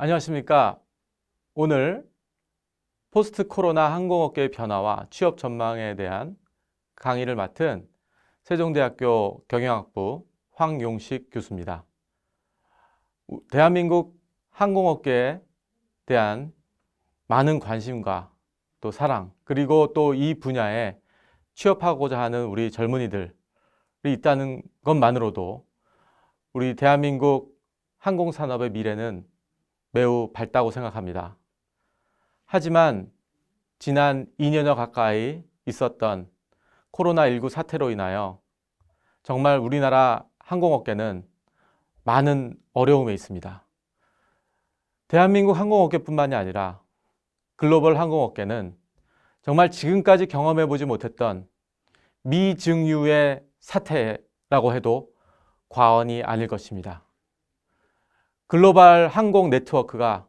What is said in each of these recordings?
안녕하십니까. 오늘 포스트 코로나 항공업계의 변화와 취업 전망에 대한 강의를 맡은 세종대학교 경영학부 황용식 교수입니다. 대한민국 항공업계에 대한 많은 관심과 또 사랑, 그리고 또 이 분야에 취업하고자 하는 우리 젊은이들이 있다는 것만으로도 우리 대한민국 항공산업의 미래는 매우 밝다고 생각합니다. 하지만 지난 2년여 가까이 있었던 코로나19 사태로 인하여 정말 우리나라 항공업계는 많은 어려움에 있습니다. 대한민국 항공업계뿐만이 아니라 글로벌 항공업계는 정말 지금까지 경험해보지 못했던 미증유의 사태라고 해도 과언이 아닐 것입니다. 글로벌 항공 네트워크가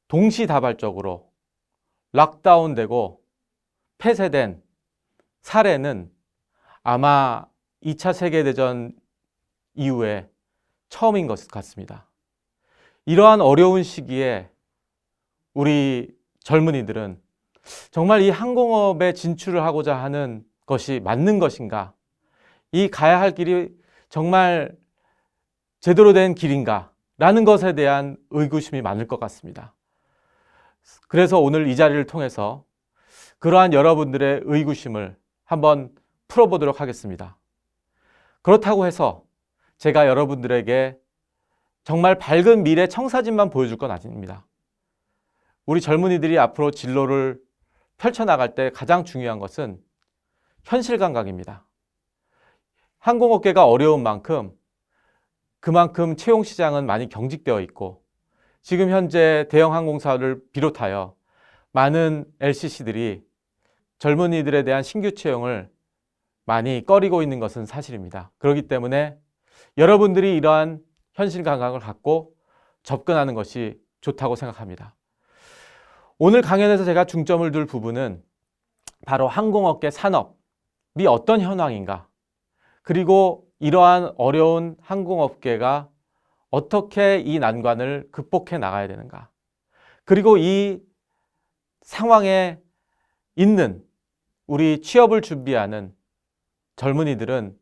동시다발적으로 락다운되고 폐쇄된 사례는 아마 2차 세계대전 이후에 처음인 것 같습니다. 이러한 어려운 시기에 우리 젊은이들은 정말 이 항공업에 진출을 하고자 하는 것이 맞는 것인가? 이 가야 할 길이 정말 제대로 된 길인가? 라는 것에 대한 의구심이 많을 것 같습니다. 그래서 오늘 이 자리를 통해서 그러한 여러분들의 의구심을 한번 풀어보도록 하겠습니다. 그렇다고 해서 제가 여러분들에게 정말 밝은 미래 청사진만 보여줄 건 아닙니다. 우리 젊은이들이 앞으로 진로를 펼쳐나갈 때 가장 중요한 것은 현실 감각입니다. 항공업계가 어려운 만큼 그만큼 채용 시장은 많이 경직되어 있고 지금 현재 대형 항공사를 비롯하여 많은 LCC들이 젊은이들에 대한 신규 채용을 많이 꺼리고 있는 것은 사실입니다. 그렇기 때문에 여러분들이 이러한 현실 감각을 갖고 접근하는 것이 좋다고 생각합니다. 오늘 강연에서 제가 중점을 둘 부분은 바로 항공업계 산업이 어떤 현황인가, 그리고 이러한 어려운 항공업계가 어떻게 이 난관을 극복해 나가야 되는가, 그리고 이 상황에 있는 우리 취업을 준비하는 젊은이들은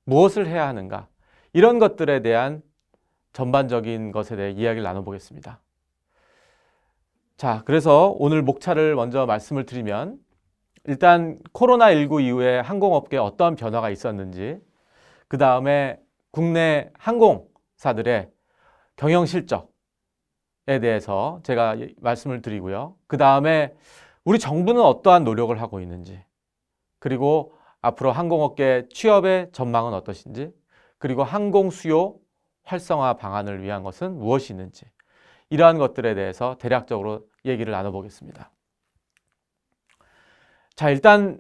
무엇을 해야 하는가, 이런 것들에 대한 전반적인 것에 대해 이야기를 나눠보겠습니다. 자, 그래서 오늘 목차를 먼저 말씀을 드리면 일단 코로나19 이후에 항공업계에 어떠한 변화가 있었는지, 그 다음에 국내 항공사들의 경영 실적에 대해서 제가 말씀을 드리고요. 그 다음에 우리 정부는 어떠한 노력을 하고 있는지, 그리고 앞으로 항공업계 취업의 전망은 어떠신지, 그리고 항공 수요 활성화 방안을 위한 것은 무엇이 있는지, 이러한 것들에 대해서 대략적으로 얘기를 나눠보겠습니다. 자, 일단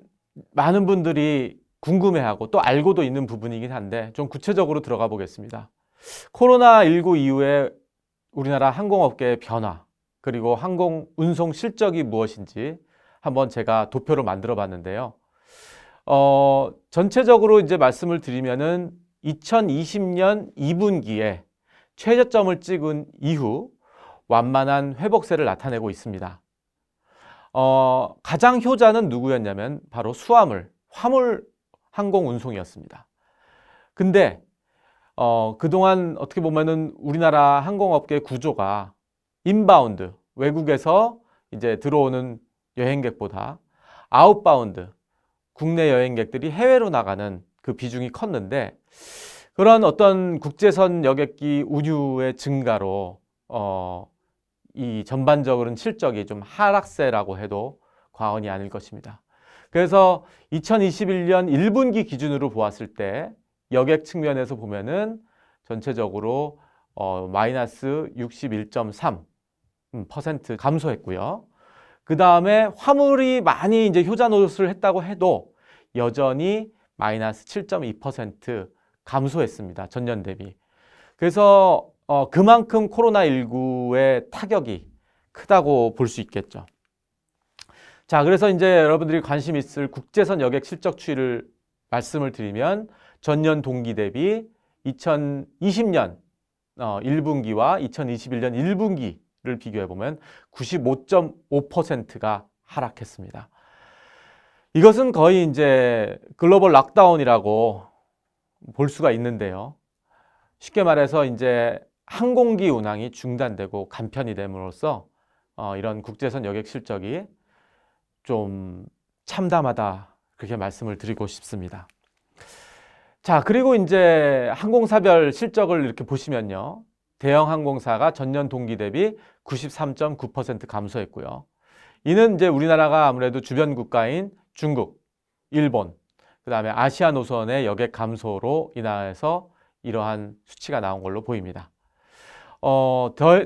많은 분들이 궁금해하고 또 알고도 있는 부분이긴 한데 좀 구체적으로 들어가 보겠습니다. 코로나19 이후에 우리나라 항공업계의 변화, 그리고 항공 운송 실적이 무엇인지 한번 제가 도표로 만들어 봤는데요. 전체적으로 이제 말씀을 드리면은 2020년 2분기에 최저점을 찍은 이후 완만한 회복세를 나타내고 있습니다. 가장 효자는 누구였냐면 바로 수화물, 화물 항공 운송이었습니다. 근데 그동안 어떻게 보면은 우리나라 항공업계 구조가 인바운드, 외국에서 이제 들어오는 여행객보다 아웃바운드, 국내 여행객들이 해외로 나가는 그 비중이 컸는데, 그런 어떤 국제선 여객기 운유의 증가로 이 전반적으로는 실적이 좀 하락세라고 해도 과언이 아닐 것입니다. 그래서 2021년 1분기 기준으로 보았을 때 여객 측면에서 보면은 전체적으로 마이너스 61.3% 감소했고요. 그 다음에 화물이 많이 이제 효자 노릇을 했다고 해도 여전히 마이너스 7.2% 감소했습니다. 전년 대비. 그래서 그만큼 코로나19의 타격이 크다고 볼 수 있겠죠. 자, 그래서 이제 여러분들이 관심 있을 국제선 여객 실적 추이를 말씀을 드리면 전년 동기 대비 2020년 1분기와 2021년 1분기를 비교해 보면 95.5%가 하락했습니다. 이것은 거의 이제 글로벌 락다운이라고 볼 수가 있는데요. 쉽게 말해서 이제 항공기 운항이 중단되고 간편이 됨으로써 이런 국제선 여객 실적이 좀 참담하다, 그렇게 말씀을 드리고 싶습니다. 자, 그리고 이제 항공사별 실적을 이렇게 보시면요. 대형 항공사가 전년 동기 대비 93.9% 감소했고요. 이는 이제 우리나라가 아무래도 주변 국가인 중국, 일본, 그 다음에 아시아 노선의 여객 감소로 인해서 이러한 수치가 나온 걸로 보입니다.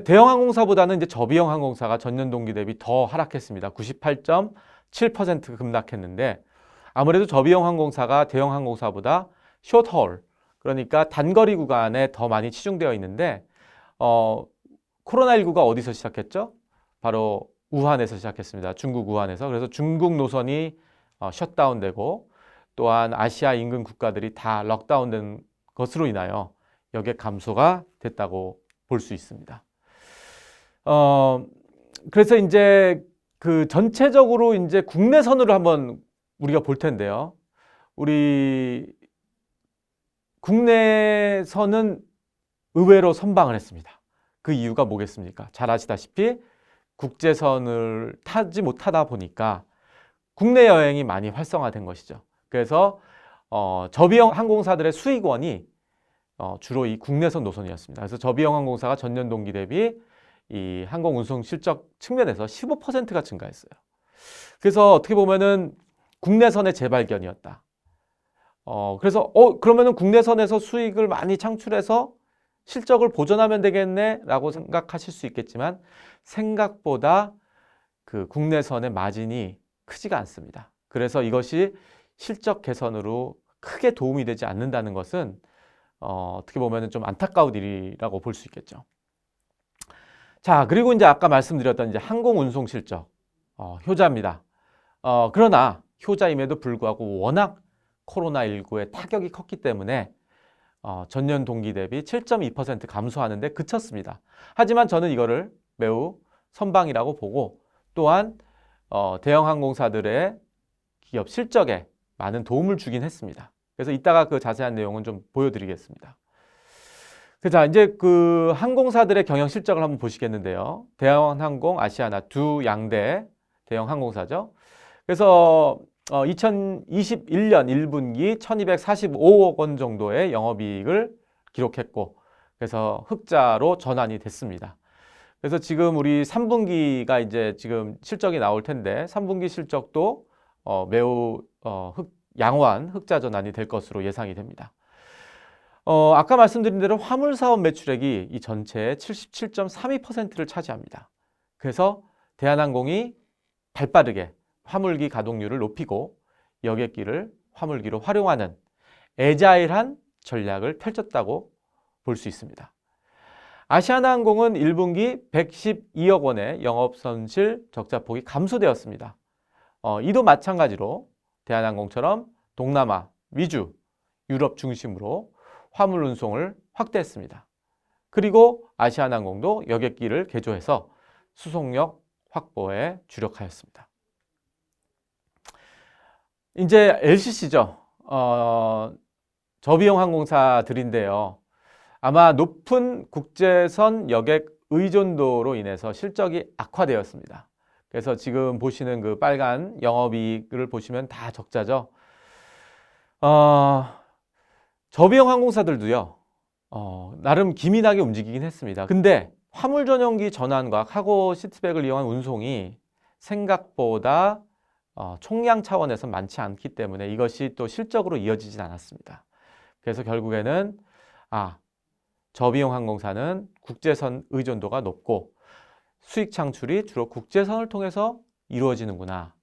대형 항공사보다는 이제 저비용 항공사가 전년 동기 대비 더 하락했습니다. 98.7% 급락했는데, 아무래도 저비용 항공사가 대형 항공사보다 숏홀, 그러니까 단거리 구간에 더 많이 치중되어 있는데, 코로나19가 어디서 시작했죠? 바로 우한에서 시작했습니다. 중국 우한에서. 그래서 중국 노선이 셧다운되고, 또한 아시아 인근 국가들이 다 럭다운된 것으로 인하여 여객 감소가 됐다고 볼 수 있습니다. 그래서 이제 그 전체적으로 이제 국내선으로 한번 우리가 볼 텐데요. 우리 국내선은 의외로 선방을 했습니다. 그 이유가 뭐겠습니까? 잘 아시다시피 국제선을 타지 못하다 보니까 국내 여행이 많이 활성화된 것이죠. 그래서 저비용 항공사들의 수익원이 주로 이 국내선 노선이었습니다. 그래서 저비용 항공사가 전년 동기 대비 이 항공 운송 실적 측면에서 15%가 증가했어요. 그래서 어떻게 보면은 국내선의 재발견이었다. 그래서 그러면은 국내선에서 수익을 많이 창출해서 실적을 보존하면 되겠네라고 생각하실 수 있겠지만, 생각보다 그 국내선의 마진이 크지가 않습니다. 그래서 이것이 실적 개선으로 크게 도움이 되지 않는다는 것은 어떻게 보면 좀 안타까운 일이라고 볼 수 있겠죠. 자, 그리고 이제 아까 말씀드렸던 이제 항공 운송 실적, 효자입니다. 그러나 효자임에도 불구하고 워낙 코로나19의 타격이 컸기 때문에 전년 동기 대비 7.2% 감소하는데 그쳤습니다. 하지만 저는 이거를 매우 선방이라고 보고, 또한 대형 항공사들의 기업 실적에 많은 도움을 주긴 했습니다. 그래서 이따가 그 자세한 내용은 좀 보여드리겠습니다. 자, 이제 그 항공사들의 경영 실적을 한번 보시겠는데요. 대한항공, 아시아나 두 양대 대형 항공사죠. 그래서 2021년 1분기 1245억 원 정도의 영업이익을 기록했고, 그래서 흑자로 전환이 됐습니다. 그래서 지금 우리 3분기가 이제 지금 실적이 나올 텐데, 3분기 실적도 매우 양호한 흑자 전환이 될 것으로 예상이 됩니다. 아까 말씀드린 대로 화물사업 매출액이 이 전체의 77.32%를 차지합니다. 그래서 대한항공이 발빠르게 화물기 가동률을 높이고 여객기를 화물기로 활용하는 애자일한 전략을 펼쳤다고 볼 수 있습니다. 아시아나항공은 1분기 112억 원의 영업손실 적자폭이 감소되었습니다. 이도 마찬가지로 대한항공처럼 동남아, 미주, 유럽 중심으로 화물 운송을 확대했습니다. 그리고 아시아나항공도 여객기를 개조해서 수송력 확보에 주력하였습니다. 이제 LCC죠. 저비용 항공사들인데요. 아마 높은 국제선 여객 의존도로 인해서 실적이 악화되었습니다. 그래서 지금 보시는 그 빨간 영업이익을 보시면 다 적자죠. 저비용 항공사들도요, 나름 기민하게 움직이긴 했습니다. 근데 화물 전용기 전환과 카고 시트백을 이용한 운송이 생각보다 총량 차원에서 많지 않기 때문에 이것이 또 실적으로 이어지진 않았습니다. 그래서 결국에는 저비용 항공사는 국제선 의존도가 높고 수익 창출이 주로 국제선을 통해서 이루어지는구나.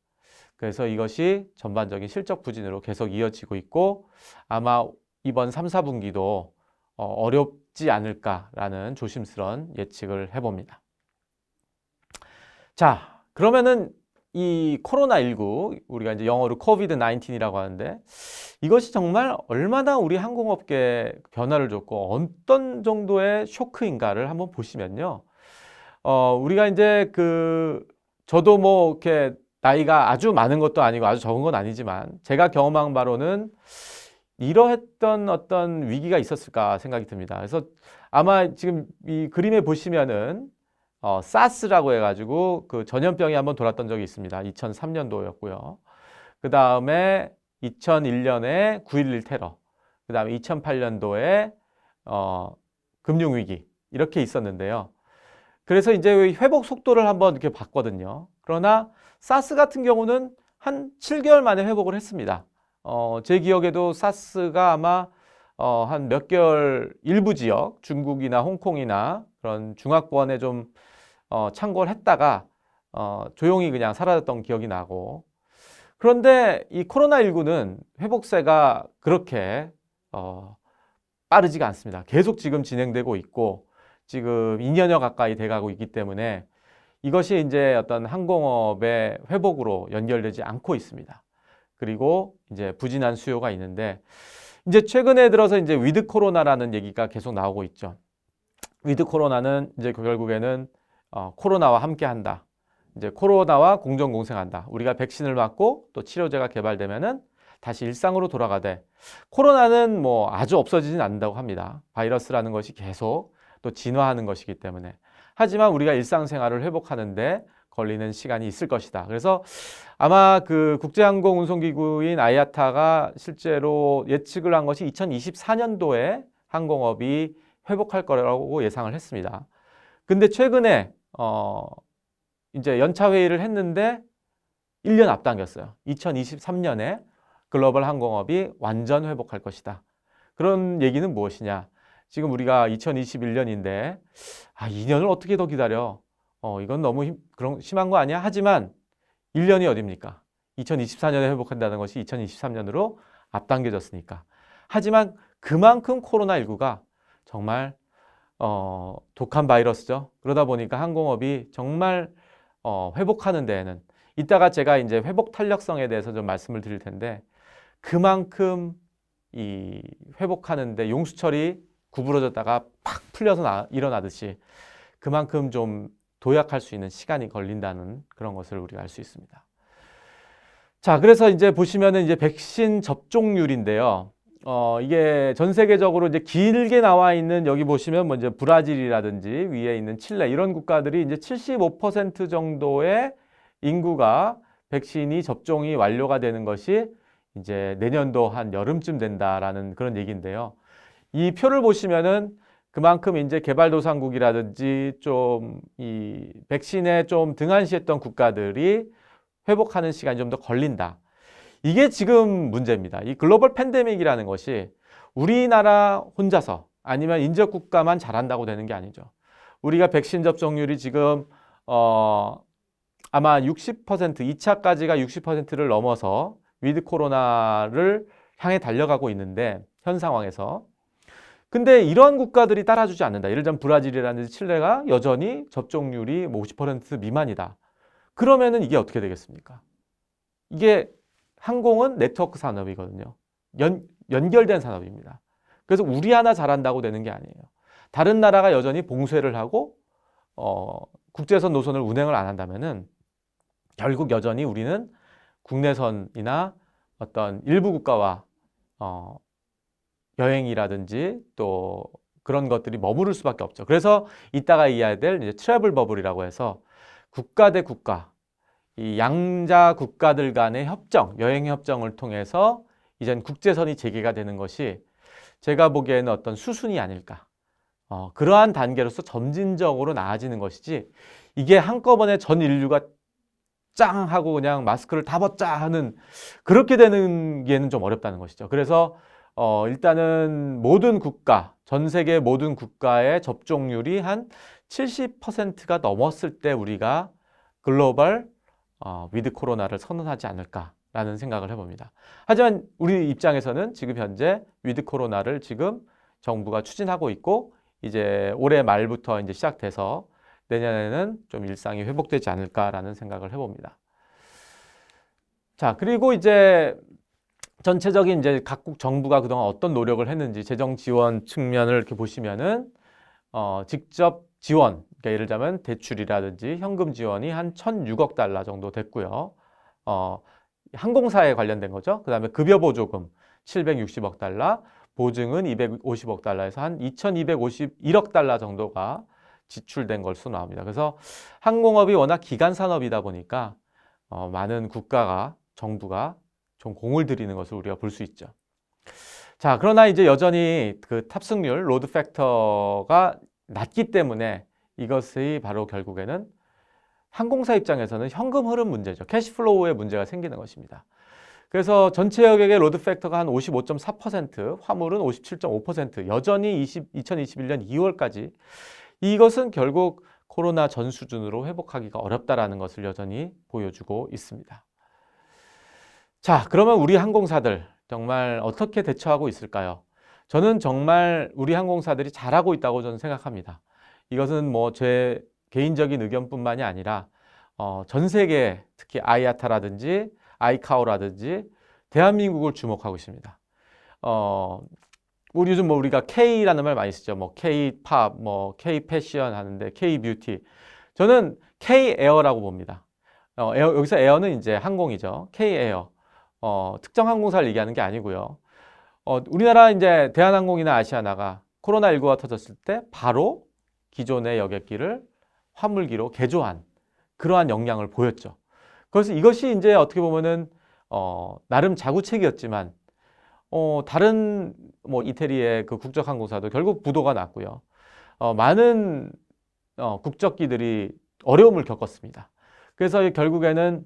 그래서 이것이 전반적인 실적 부진으로 계속 이어지고 있고, 아마 이번 3, 4분기도 어렵지 않을까라는 조심스러운 예측을 해봅니다. 자, 그러면은 이 코로나19, 우리가 이제 영어로 코비드 19이라고 하는데 이것이 정말 얼마나 우리 항공업계에 변화를 줬고 어떤 정도의 쇼크인가를 한번 보시면요. 우리가 이제 저도 뭐 이렇게 나이가 아주 많은 것도 아니고 아주 적은 건 아니지만 제가 경험한 바로는 이러했던 어떤 위기가 있었을까 생각이 듭니다. 그래서 아마 지금 이 그림에 보시면은 사스라고 해가지고 그 전염병이 한번 돌았던 적이 있습니다. 2003년도였고요. 그 다음에 2001년에 9.11 테러, 그 다음에 2008년도에 금융위기 이렇게 있었는데요. 그래서 이제 회복 속도를 한번 이렇게 봤거든요. 그러나 사스 같은 경우는 한 7개월 만에 회복을 했습니다. 제 기억에도 사스가 아마 한 몇 개월 일부 지역, 중국이나 홍콩이나 그런 중화권에 좀 창궐 했다가 조용히 그냥 사라졌던 기억이 나고, 그런데 이 코로나19는 회복세가 그렇게 빠르지가 않습니다. 계속 지금 진행되고 있고 지금 2년여 가까이 돼가고 있기 때문에 이것이 이제 어떤 항공업의 회복으로 연결되지 않고 있습니다. 그리고 이제 부진한 수요가 있는데, 이제 최근에 들어서 이제 위드 코로나라는 얘기가 계속 나오고 있죠. 위드 코로나는 이제 결국에는 코로나와 함께 한다. 이제 코로나와 공정 공생한다. 우리가 백신을 맞고 또 치료제가 개발되면은 다시 일상으로 돌아가되, 코로나는 뭐 아주 없어지진 않는다고 합니다. 바이러스라는 것이 계속 또 진화하는 것이기 때문에. 하지만 우리가 일상생활을 회복하는데 걸리는 시간이 있을 것이다. 그래서 아마 그 국제항공운송기구인 IATA가 실제로 예측을 한 것이 2024년도에 항공업이 회복할 거라고 예상을 했습니다. 근데 최근에 이제 연차 회의를 했는데 1년 앞당겼어요. 2023년에 글로벌 항공업이 완전 회복할 것이다. 그런 얘기는 무엇이냐? 지금 우리가 2021년인데 2년을 어떻게 더 기다려? 이건 너무 심한 거 아니야? 하지만 1년이 어딥니까? 2024년에 회복한다는 것이 2023년으로 앞당겨졌으니까. 하지만 그만큼 코로나19가 정말 독한 바이러스죠. 그러다 보니까 항공업이 정말 회복하는 데에는, 이따가 제가 이제 회복 탄력성에 대해서 좀 말씀을 드릴 텐데, 그만큼 이 회복하는데 용수철이 구부러졌다가 팍 풀려서 일어나듯이 그만큼 좀 도약할 수 있는 시간이 걸린다는 그런 것을 우리가 알 수 있습니다. 자, 그래서 이제 보시면은 이제 백신 접종률인데요. 이게 전 세계적으로 이제 길게 나와 있는, 여기 보시면 뭐 이제 브라질이라든지 위에 있는 칠레, 이런 국가들이 이제 75% 정도의 인구가 백신이 접종이 완료가 되는 것이 이제 내년도 한 여름쯤 된다라는 그런 얘기인데요. 이 표를 보시면은 그만큼 이제 개발도상국이라든지 좀 이 백신에 좀 등한시했던 국가들이 회복하는 시간이 좀 더 걸린다. 이게 지금 문제입니다. 이 글로벌 팬데믹이라는 것이 우리나라 혼자서 아니면 인접 국가만 잘한다고 되는 게 아니죠. 우리가 백신 접종률이 지금 아마 60%, 2차까지가 60%를 넘어서 위드 코로나를 향해 달려가고 있는데, 현 상황에서. 근데 이러한 국가들이 따라주지 않는다. 예를 들면 브라질이라든지 칠레가 여전히 접종률이 50% 미만이다. 그러면은 이게 어떻게 되겠습니까? 이게 항공은 네트워크 산업이거든요. 연결된 산업입니다. 그래서 우리 하나 잘한다고 되는 게 아니에요. 다른 나라가 여전히 봉쇄를 하고 국제선 노선을 운행을 안 한다면은 결국 여전히 우리는 국내선이나 어떤 일부 국가와 여행이라든지 또 그런 것들이 머무를 수밖에 없죠. 그래서 이따가 이해해야 될 이제 트래블 버블이라고 해서 국가 대 국가, 이 양자 국가들 간의 협정, 여행 협정을 통해서 이젠 국제선이 재개가 되는 것이 제가 보기에는 어떤 수순이 아닐까. 그러한 단계로서 점진적으로 나아지는 것이지, 이게 한꺼번에 전 인류가 짱 하고 그냥 마스크를 다 벗자 하는, 그렇게 되는 게는 좀 어렵다는 것이죠. 그래서 일단은 모든 국가, 전 세계 모든 국가의 접종률이 한 70%가 넘었을 때 우리가 글로벌 위드 코로나를 선언하지 않을까라는 생각을 해봅니다. 하지만 우리 입장에서는 지금 현재 위드 코로나를 지금 정부가 추진하고 있고, 이제 올해 말부터 이제 시작돼서 내년에는 좀 일상이 회복되지 않을까라는 생각을 해봅니다. 자, 그리고 이제 전체적인 이제 각국 정부가 그동안 어떤 노력을 했는지 재정 지원 측면을 이렇게 보시면은 직접 지원, 그러니까 예를 들자면 대출이라든지 현금 지원이 한 1,006억 달러 정도 됐고요. 항공사에 관련된 거죠. 그다음에 급여 보조금 760억 달러, 보증은 250억 달러에서 한 2,251억 달러 정도가 지출된 것으로 나옵니다. 그래서 항공업이 워낙 기간 산업이다 보니까 많은 국가가 정부가 좀 공을 들이는 것을 우리가 볼 수 있죠. 자, 그러나 이제 여전히 그 탑승률, 로드 팩터가 낮기 때문에 이것이 바로 결국에는 항공사 입장에서는 현금 흐름 문제죠. 캐시플로우에 문제가 생기는 것입니다. 그래서 전체 여객의 로드 팩터가 한 55.4%, 화물은 57.5%, 여전히 2021년 2월까지 이것은 결국 코로나 전 수준으로 회복하기가 어렵다라는 것을 여전히 보여주고 있습니다. 자, 그러면 우리 항공사들 정말 어떻게 대처하고 있을까요? 저는 정말 우리 항공사들이 잘하고 있다고 저는 생각합니다. 이것은 뭐 제 개인적인 의견뿐만이 아니라 전 세계 특히 아이아타라든지 아이카오라든지 대한민국을 주목하고 있습니다. 우리 요즘 뭐 우리가 K라는 말 많이 쓰죠. 뭐 K-팝, 뭐 K-패션 하는데 K-뷰티. 저는 K-에어라고 봅니다. 여기서 에어는 이제 항공이죠. K-에어. 특정 항공사를 얘기하는 게 아니고요. 우리나라 이제 대한항공이나 아시아나가 코로나19가 터졌을 때 바로 기존의 여객기를 화물기로 개조한 그러한 역량을 보였죠. 그래서 이것이 이제 어떻게 보면은 나름 자구책이었지만 다른 뭐 이태리의 그 국적 항공사도 결국 부도가 났고요. 많은 국적기들이 어려움을 겪었습니다. 그래서 결국에는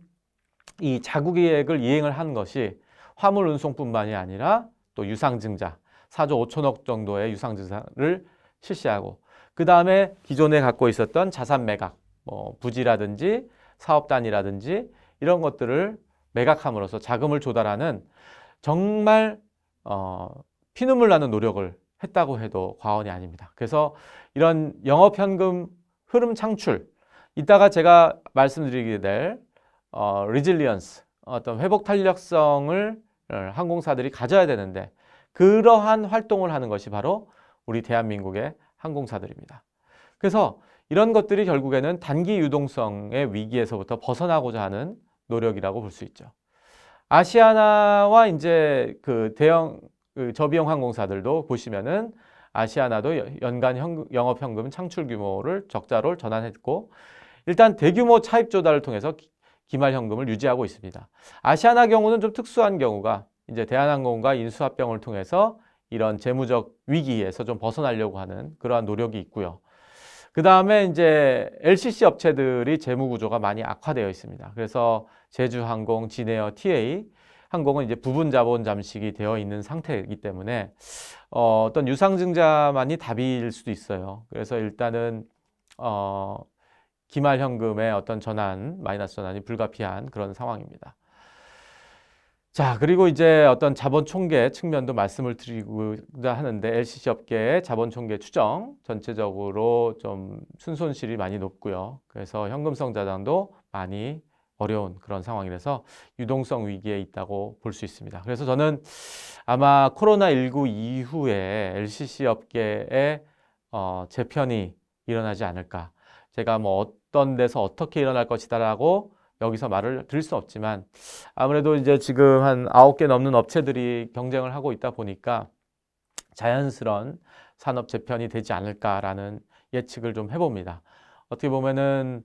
이 자국계획을 이행을 한 것이 화물 운송뿐만이 아니라 또 유상증자 4조 5천억 정도의 유상증자를 실시하고 그 다음에 기존에 갖고 있었던 자산 매각, 뭐 부지라든지 사업단이라든지 이런 것들을 매각함으로써 자금을 조달하는 정말 피눈물 나는 노력을 했다고 해도 과언이 아닙니다. 그래서 이런 영업현금 흐름 창출, 이따가 제가 말씀드리게 될 리질리언스, 어떤 회복 탄력성을 항공사들이 가져야 되는데 그러한 활동을 하는 것이 바로 우리 대한민국의 항공사들입니다. 그래서 이런 것들이 결국에는 단기 유동성의 위기에서부터 벗어나고자 하는 노력이라고 볼 수 있죠. 아시아나와 이제 그 대형 저비용 항공사들도 보시면은 아시아나도 연간 영업 현금 창출 규모를 적자로 전환했고 일단 대규모 차입 조달을 통해서 기말 현금을 유지하고 있습니다. 아시아나 경우는 좀 특수한 경우가 이제 대한항공과 인수합병을 통해서 이런 재무적 위기에서 좀 벗어나려고 하는 그러한 노력이 있고요. 그 다음에 이제 LCC 업체들이 재무 구조가 많이 악화되어 있습니다. 그래서 제주항공, 진에어, TA 항공은 이제 부분 자본 잠식이 되어 있는 상태이기 때문에 어떤 유상증자만이 답일 수도 있어요. 그래서 일단은 기말 현금의 어떤 전환, 마이너스 전환이 불가피한 그런 상황입니다. 자, 그리고 이제 어떤 자본 총계 측면도 말씀을 드리고자 하는데 LCC 업계의 자본 총계 추정 전체적으로 좀 순손실이 많이 높고요. 그래서 현금성 자산도 많이 어려운 그런 상황이라서 유동성 위기에 있다고 볼 수 있습니다. 그래서 저는 아마 코로나19 이후에 LCC 업계의 재편이 일어나지 않을까. 제가 뭐 어떤 데서 어떻게 일어날 것이다라고 여기서 말을 드릴 수 없지만 아무래도 이제 지금 한 9개 넘는 업체들이 경쟁을 하고 있다 보니까 자연스러운 산업 재편이 되지 않을까라는 예측을 좀 해봅니다. 어떻게 보면은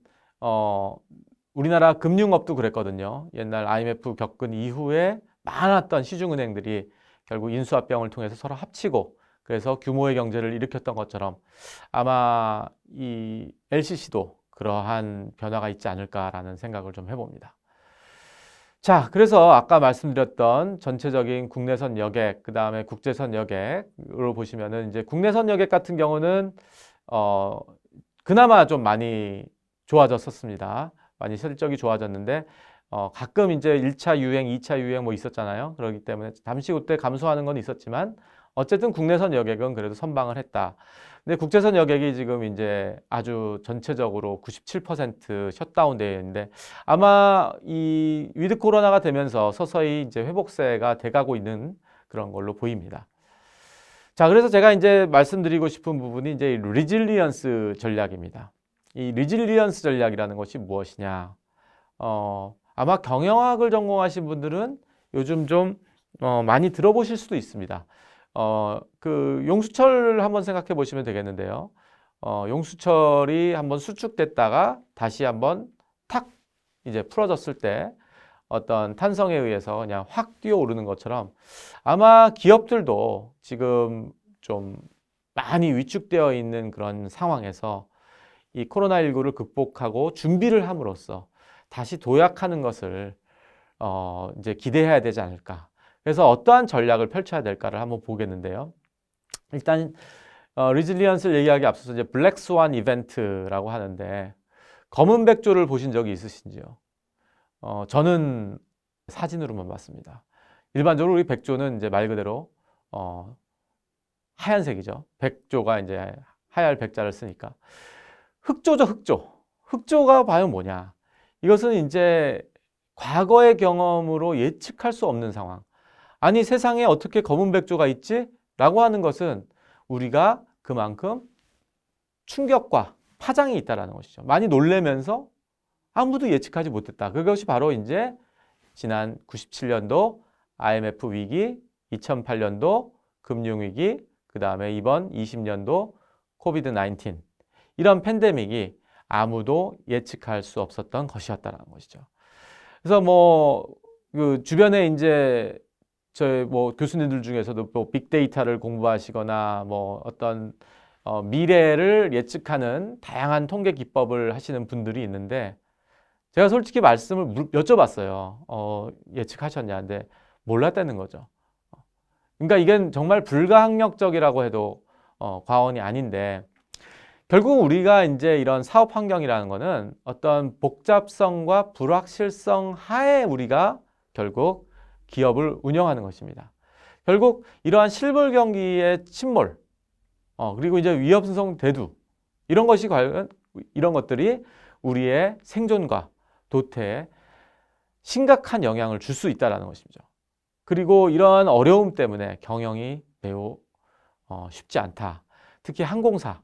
우리나라 금융업도 그랬거든요. 옛날 IMF 겪은 이후에 많았던 시중은행들이 결국 인수합병을 통해서 서로 합치고 그래서 규모의 경제를 일으켰던 것처럼 아마 이 LCC도 그러한 변화가 있지 않을까라는 생각을 좀 해봅니다. 자, 그래서 아까 말씀드렸던 전체적인 국내선 여객, 그 다음에 국제선 여객으로 보시면은 이제 국내선 여객 같은 경우는 그나마 좀 많이 좋아졌었습니다. 많이 실적이 좋아졌는데 가끔 이제 1차 유행, 2차 유행 뭐 있었잖아요. 그렇기 때문에 잠시 그때 감소하는 건 있었지만 어쨌든 국내선 여객은 그래도 선방을 했다. 근데 국제선 여객이 지금 이제 아주 전체적으로 97% 셧다운되어 있는데 아마 이 위드 코로나가 되면서 서서히 이제 회복세가 돼가고 있는 그런 걸로 보입니다. 자, 그래서 제가 이제 말씀드리고 싶은 부분이 이제 리질리언스 전략입니다. 이 리질리언스 전략이라는 것이 무엇이냐? 아마 경영학을 전공하신 분들은 요즘 좀 많이 들어보실 수도 있습니다. 그 용수철 한번 생각해 보시면 되겠는데요. 용수철이 한번 수축됐다가 다시 한번 탁 이제 풀어졌을 때 어떤 탄성에 의해서 그냥 확 뛰어오르는 것처럼 아마 기업들도 지금 좀 많이 위축되어 있는 그런 상황에서 이 코로나19를 극복하고 준비를 함으로써 다시 도약하는 것을 이제 기대해야 되지 않을까. 그래서 어떠한 전략을 펼쳐야 될까를 한번 보겠는데요. 일단 리질리언스를 얘기하기 앞서서 이제 블랙 스완 이벤트라고 하는데 검은 백조를 보신 적이 있으신지요? 저는 사진으로만 봤습니다. 일반적으로 우리 백조는 이제 말 그대로 하얀색이죠. 백조가 이제 하얄 백자를 쓰니까 흑조죠, 흑조. 흑조가 과연 뭐냐? 이것은 이제 과거의 경험으로 예측할 수 없는 상황. 아니 세상에 어떻게 검은 백조가 있지? 라고 하는 것은 우리가 그만큼 충격과 파장이 있다는 것이죠. 많이 놀래면서 아무도 예측하지 못했다. 그것이 바로 이제 지난 97년도 IMF 위기, 2008년도 금융위기, 그 다음에 이번 20년도 코비드 19 이런 팬데믹이 아무도 예측할 수 없었던 것이었다는 것이죠. 그래서 그 주변에 이제 저희 교수님들 중에서도 또 빅데이터를 공부하시거나 어떤 미래를 예측하는 다양한 통계 기법을 하시는 분들이 있는데 제가 솔직히 말씀을 여쭤봤어요. 예측하셨냐? 근데 몰랐다는 거죠. 그러니까 이게 정말 불가항력적이라고 해도 과언이 아닌데 결국 우리가 이제 이런 사업 환경이라는 거는 어떤 복잡성과 불확실성 하에 우리가 결국 기업을 운영하는 것입니다. 결국 이러한 실물 경기의 침몰, 그리고 이제 위험성 대두 이런 것들이 우리의 생존과 도태에 심각한 영향을 줄 수 있다는 것이죠. 그리고 이러한 어려움 때문에 경영이 매우 쉽지 않다. 특히 항공사,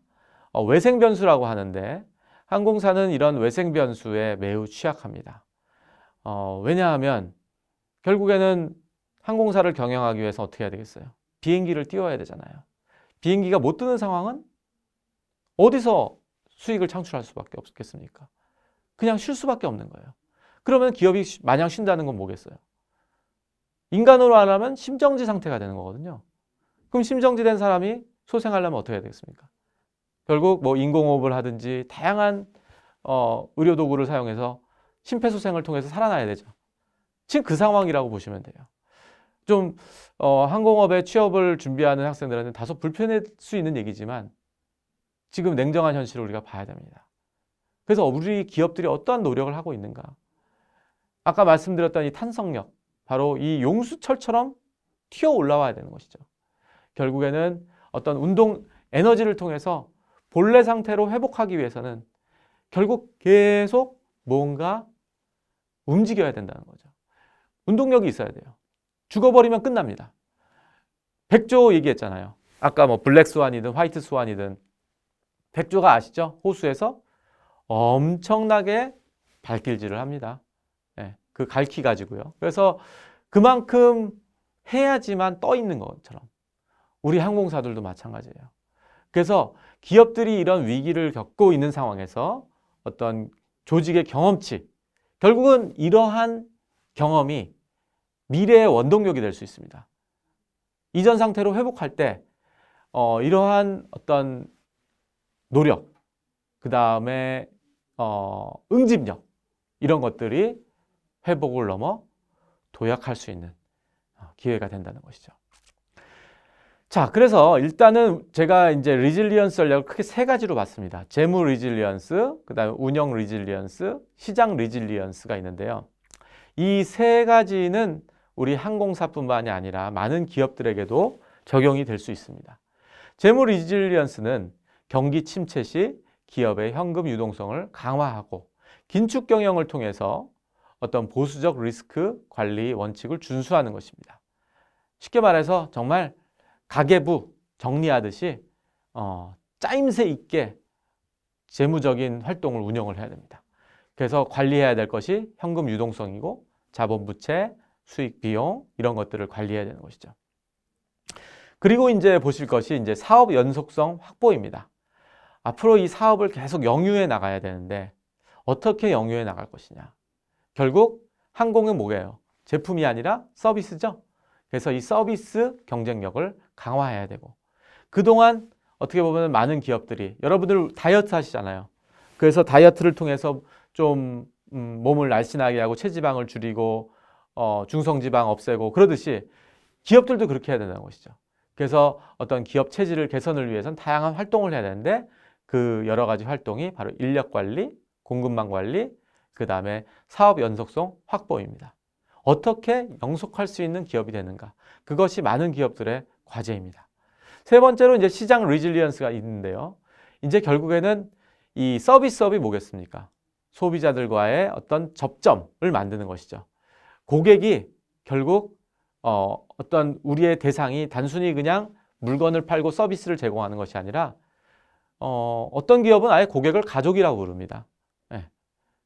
외생 변수라고 하는데 항공사는 이런 외생 변수에 매우 취약합니다. 왜냐하면 결국에는 항공사를 경영하기 위해서 어떻게 해야 되겠어요? 비행기를 띄워야 되잖아요. 비행기가 못 뜨는 상황은 어디서 수익을 창출할 수밖에 없겠습니까? 그냥 쉴 수밖에 없는 거예요. 그러면 기업이 마냥 쉰다는 건 뭐겠어요? 인간으로 하려면 심정지 상태가 되는 거거든요. 그럼 심정지 된 사람이 소생하려면 어떻게 해야 되겠습니까? 결국 인공호흡을 하든지 다양한 의료 도구를 사용해서 심폐소생을 통해서 살아나야 되죠. 지금 그 상황이라고 보시면 돼요. 좀 항공업에 취업을 준비하는 학생들한테 다소 불편할 수 있는 얘기지만 지금 냉정한 현실을 우리가 봐야 됩니다. 그래서 우리 기업들이 어떠한 노력을 하고 있는가? 아까 말씀드렸던 이 탄성력, 바로 이 용수철처럼 튀어 올라와야 되는 것이죠. 결국에는 어떤 운동 에너지를 통해서 본래 상태로 회복하기 위해서는 결국 계속 뭔가 움직여야 된다는 거죠. 운동력이 있어야 돼요. 죽어버리면 끝납니다. 백조 얘기했잖아요. 아까 블랙 스완이든 화이트 스완이든 백조가 아시죠? 호수에서 엄청나게 발길질을 합니다. 네, 그 갈퀴 가지고요. 그래서 그만큼 해야지만 떠 있는 것처럼 우리 항공사들도 마찬가지예요. 그래서 기업들이 이런 위기를 겪고 있는 상황에서 어떤 조직의 경험치, 결국은 이러한 경험이 미래의 원동력이 될 수 있습니다. 이전 상태로 회복할 때 이러한 어떤 노력, 그 다음에 응집력 이런 것들이 회복을 넘어 도약할 수 있는 기회가 된다는 것이죠. 자, 그래서 일단은 제가 이제 리질리언스 전략을 크게 세 가지로 봤습니다. 재무 리질리언스, 그 다음에 운영 리질리언스, 시장 리질리언스가 있는데요. 이 세 가지는 우리 항공사뿐만이 아니라 많은 기업들에게도 적용이 될 수 있습니다. 재무 리질리언스는 경기 침체 시 기업의 현금 유동성을 강화하고 긴축 경영을 통해서 어떤 보수적 리스크 관리 원칙을 준수하는 것입니다. 쉽게 말해서 정말 가계부 정리하듯이 짜임새 있게 재무적인 활동을 운영을 해야 됩니다. 그래서 관리해야 될 것이 현금 유동성이고 자본 부채, 수익 비용 이런 것들을 관리해야 되는 것이죠. 그리고 이제 보실 것이 이제 사업 연속성 확보입니다. 앞으로 이 사업을 계속 영유해 나가야 되는데 어떻게 영유해 나갈 것이냐. 결국 항공은 뭐예요? 제품이 아니라 서비스죠. 그래서 이 서비스 경쟁력을 강화해야 되고 그동안 어떻게 보면 많은 기업들이 여러분들 다이어트 하시잖아요. 그래서 다이어트를 통해서 좀 몸을 날씬하게 하고 체지방을 줄이고 중성지방 없애고 그러듯이 기업들도 그렇게 해야 된다는 것이죠. 그래서 어떤 기업 체질을 개선을 위해서는 다양한 활동을 해야 되는데 그 여러 가지 활동이 바로 인력 관리, 공급망 관리, 그 다음에 사업 연속성 확보입니다. 어떻게 영속할 수 있는 기업이 되는가? 그것이 많은 기업들의 과제입니다. 세 번째로 이제 시장 리질리언스가 있는데요. 이제 결국에는 이 서비스업이 뭐겠습니까? 소비자들과의 어떤 접점을 만드는 것이죠. 고객이 결국 어떤 우리의 대상이 단순히 그냥 물건을 팔고 서비스를 제공하는 것이 아니라 어떤 기업은 아예 고객을 가족이라고 부릅니다. 네,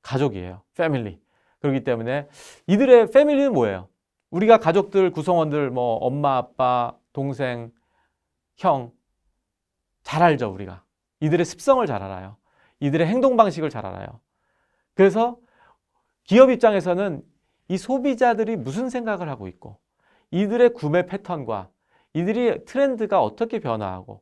가족이에요. 패밀리. 그렇기 때문에 이들의 패밀리는 뭐예요? 우리가 가족들 구성원들 뭐 엄마, 아빠, 동생, 형 잘 알죠, 우리가. 이들의 습성을 잘 알아요. 이들의 행동 방식을 잘 알아요. 그래서 기업 입장에서는 이 소비자들이 무슨 생각을 하고 있고 이들의 구매 패턴과 이들이 트렌드가 어떻게 변화하고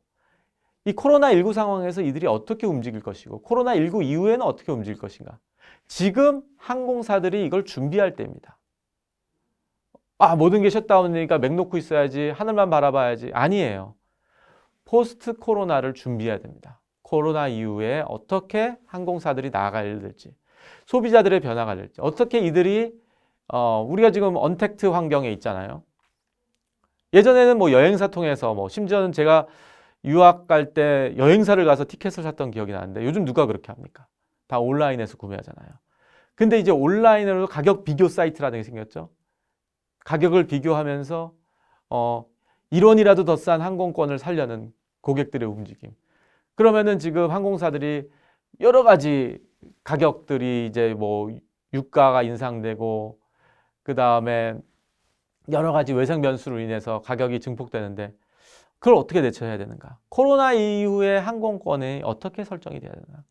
이 코로나19 상황에서 이들이 어떻게 움직일 것이고 코로나19 이후에는 어떻게 움직일 것인가. 지금 항공사들이 이걸 준비할 때입니다. 모든 게 셧다운이니까 맥 놓고 있어야지, 하늘만 바라봐야지. 아니에요. 포스트 코로나를 준비해야 됩니다. 코로나 이후에 어떻게 항공사들이 나아가야 될지, 소비자들의 변화가 될지, 어떻게 이들이 우리가 지금 언택트 환경에 있잖아요. 예전에는 뭐 여행사 통해서 심지어는 제가 유학 갈 때 여행사를 가서 티켓을 샀던 기억이 나는데 요즘 누가 그렇게 합니까? 다 온라인에서 구매하잖아요. 근데 이제 온라인으로 가격 비교 사이트라는 게 생겼죠. 가격을 비교하면서 1원이라도 더 싼 항공권을 사려는 고객들의 움직임. 그러면은 지금 항공사들이 여러 가지 가격들이 이제 뭐 유가가 인상되고 그 다음에 여러 가지 외생 변수로 인해서 가격이 증폭되는데 그걸 어떻게 대처해야 되는가? 코로나 이후에 항공권이 어떻게 설정이 돼야 되나?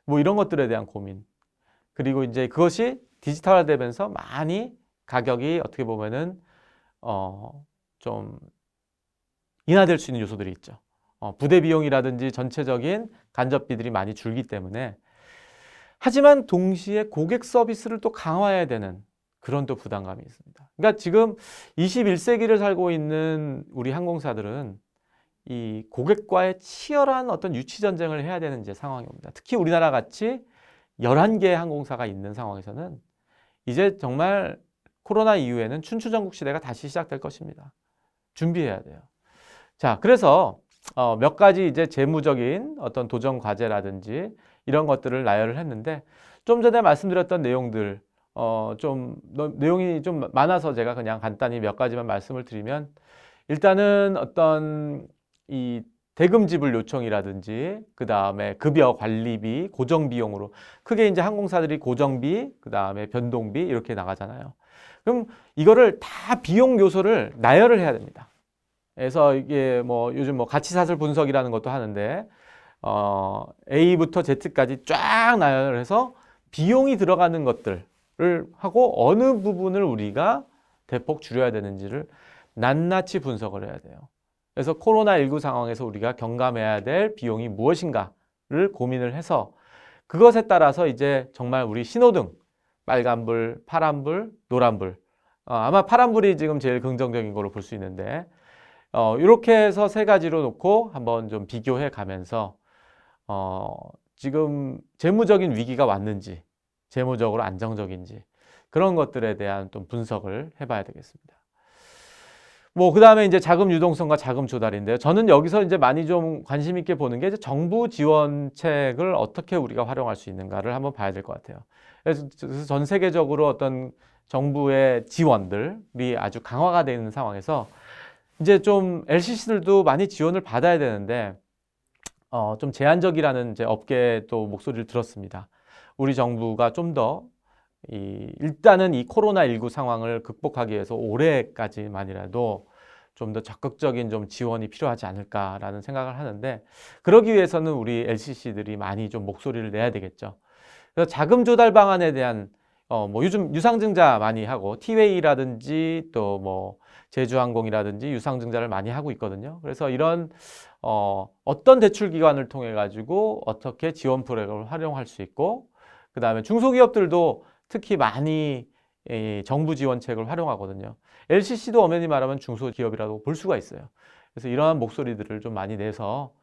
뭐 이런 것들에 대한 고민. 그리고 이제 그것이 디지털화되면서 많이 가격이 어떻게 보면은 좀 인하될 수 있는 요소들이 있죠. 부대 비용이라든지 전체적인 간접비들이 많이 줄기 때문에 하지만 동시에 고객 서비스를 또 강화해야 되는 그런 또 부담감이 있습니다. 그러니까 지금 21세기를 살고 있는 우리 항공사들은 이 고객과의 치열한 어떤 유치 전쟁을 해야 되는 이제 상황이 옵니다. 특히 우리나라 같이 11개의 항공사가 있는 상황에서는 이제 정말 코로나 이후에는 춘추전국 시대가 다시 시작될 것입니다. 준비해야 돼요. 자, 그래서 몇 가지 이제 재무적인 어떤 도전 과제라든지 이런 것들을 나열을 했는데 좀 전에 말씀드렸던 내용들 내용이 좀 많아서 제가 그냥 간단히 몇 가지만 말씀을 드리면 일단은 어떤 이 대금 지불 요청이라든지 그 다음에 급여 관리비 고정 비용으로 크게 이제 항공사들이 고정비 그 다음에 변동비 이렇게 나가잖아요. 그럼 이거를 다 비용 요소를 나열을 해야 됩니다. 그래서 이게 뭐 요즘 뭐 가치사슬 분석이라는 것도 하는데 A부터 Z까지 쫙 나열을 해서 비용이 들어가는 것들을 하고 어느 부분을 우리가 대폭 줄여야 되는지를 낱낱이 분석을 해야 돼요. 그래서 코로나19 상황에서 우리가 경감해야 될 비용이 무엇인가를 고민을 해서 그것에 따라서 이제 정말 우리 신호등 빨간불, 파란불, 노란불 아마 파란불이 지금 제일 긍정적인 거로 볼 수 있는데 이렇게 해서 세 가지로 놓고 한번 좀 비교해 가면서 지금 재무적인 위기가 왔는지 재무적으로 안정적인지 그런 것들에 대한 좀 분석을 해봐야 되겠습니다. 뭐 그다음에 이제 자금 유동성과 자금 조달인데요. 저는 여기서 이제 많이 좀 관심 있게 보는 게 이제 정부 지원책을 어떻게 우리가 활용할 수 있는가를 한번 봐야 될 것 같아요. 그래서 전 세계적으로 어떤 정부의 지원들이 아주 강화가 되는 상황에서 이제 좀 LCC들도 많이 지원을 받아야 되는데 좀 제한적이라는 이제 업계의 또 목소리를 들었습니다. 우리 정부가 좀 더 일단은 이 코로나19 상황을 극복하기 위해서 올해까지만이라도 좀 더 적극적인 좀 지원이 필요하지 않을까라는 생각을 하는데, 그러기 위해서는 우리 LCC들이 많이 좀 목소리를 내야 되겠죠. 그래서 자금 조달 방안에 대한 뭐 요즘 유상증자 많이 하고 티웨이라든지 또 뭐 제주항공이라든지 유상증자를 많이 하고 있거든요. 그래서 이런 어떤 대출 기관을 통해 가지고 어떻게 지원 프로그램을 활용할 수 있고, 그다음에 중소기업들도 특히 많이 정부 지원책을 활용하거든요. LCC도 엄연히 말하면 중소기업이라고 볼 수가 있어요. 그래서 이러한 목소리들을 좀 많이 내서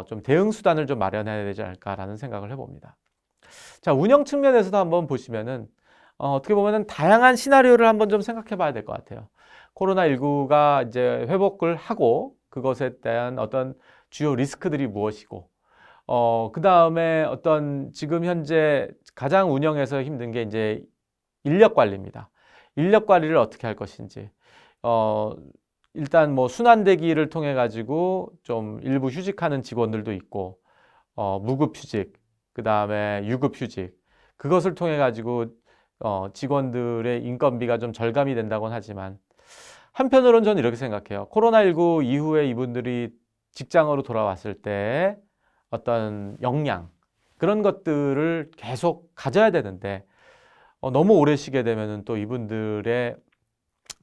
좀 대응 수단을 좀 마련해야 되지 않을까라는 생각을 해봅니다. 자, 운영 측면에서도 한번 보시면은 어떻게 보면은 다양한 시나리오를 한번 좀 생각해 봐야 될 것 같아요. 코로나19가 이제 회복을 하고 그것에 대한 어떤 주요 리스크들이 무엇이고, 그 다음에 어떤 지금 현재 가장 운영에서 힘든 게 이제 인력 관리입니다. 인력 관리를 어떻게 할 것인지. 일단 뭐 순환대기를 통해 가지고 좀 일부 휴직하는 직원들도 있고, 무급휴직, 그 다음에 유급휴직, 그것을 통해 가지고 직원들의 인건비가 좀 절감이 된다고는 하지만, 한편으로는 저는 이렇게 생각해요. 코로나19 이후에 이분들이 직장으로 돌아왔을 때 어떤 역량, 그런 것들을 계속 가져야 되는데 너무 오래 쉬게 되면은 또 이분들의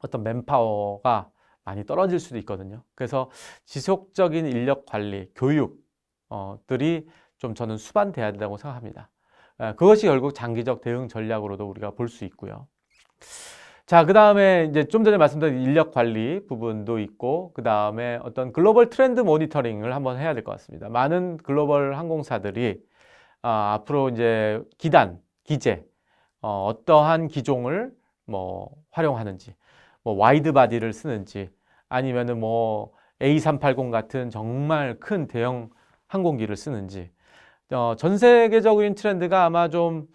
어떤 맨파워가 많이 떨어질 수도 있거든요. 그래서 지속적인 인력 관리, 교육들이 좀 저는 수반돼야 된다고 생각합니다. 그것이 결국 장기적 대응 전략으로도 우리가 볼 수 있고요. 자, 그 다음에 이제 좀 전에 말씀드린 인력 관리 부분도 있고, 그 다음에 어떤 글로벌 트렌드 모니터링을 한번 해야 될 것 같습니다. 많은 글로벌 항공사들이 앞으로 이제 기단, 기제, 어떠한 기종을 뭐 활용하는지, 뭐 와이드 바디를 쓰는지, 아니면은 뭐 A380 같은 정말 큰 대형 항공기를 쓰는지, 전 세계적인 트렌드가 아마 좀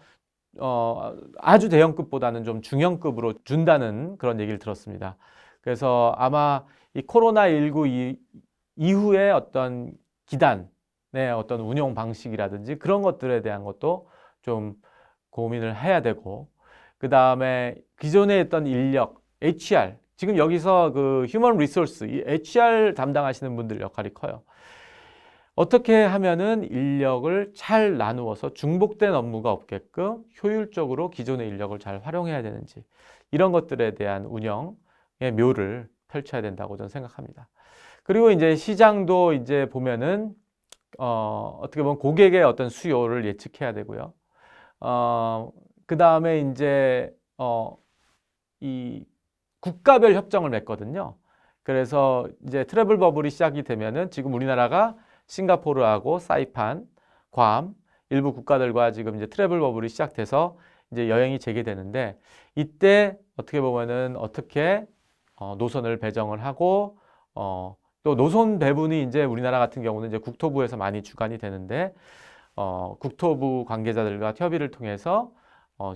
아주 대형급보다는 좀 중형급으로 준다는 그런 얘기를 들었습니다. 그래서 아마 이 코로나19 이후에 어떤 기단의 어떤 운영 방식이라든지 그런 것들에 대한 것도 좀 고민을 해야 되고, 그 다음에 기존에 있던 인력, HR, 지금 여기서 그 휴먼 리소스, 이 HR 담당하시는 분들 역할이 커요. 어떻게 하면은 인력을 잘 나누어서 중복된 업무가 없게끔 효율적으로 기존의 인력을 잘 활용해야 되는지, 이런 것들에 대한 운영의 묘를 펼쳐야 된다고 저는 생각합니다. 그리고 이제 시장도 이제 보면은 어떻게 보면 고객의 어떤 수요를 예측해야 되고요. 그 다음에 이제 이 국가별 협정을 맺거든요. 그래서 이제 트래블 버블이 시작이 되면은 지금 우리나라가 싱가포르하고 사이판, 괌, 일부 국가들과 지금 이제 트래블 버블이 시작돼서 이제 여행이 재개되는데, 이때 어떻게 보면은 어떻게 노선을 배정을 하고 또 노선 배분이 이제 우리나라 같은 경우는 이제 국토부에서 많이 주관이 되는데, 국토부 관계자들과 협의를 통해서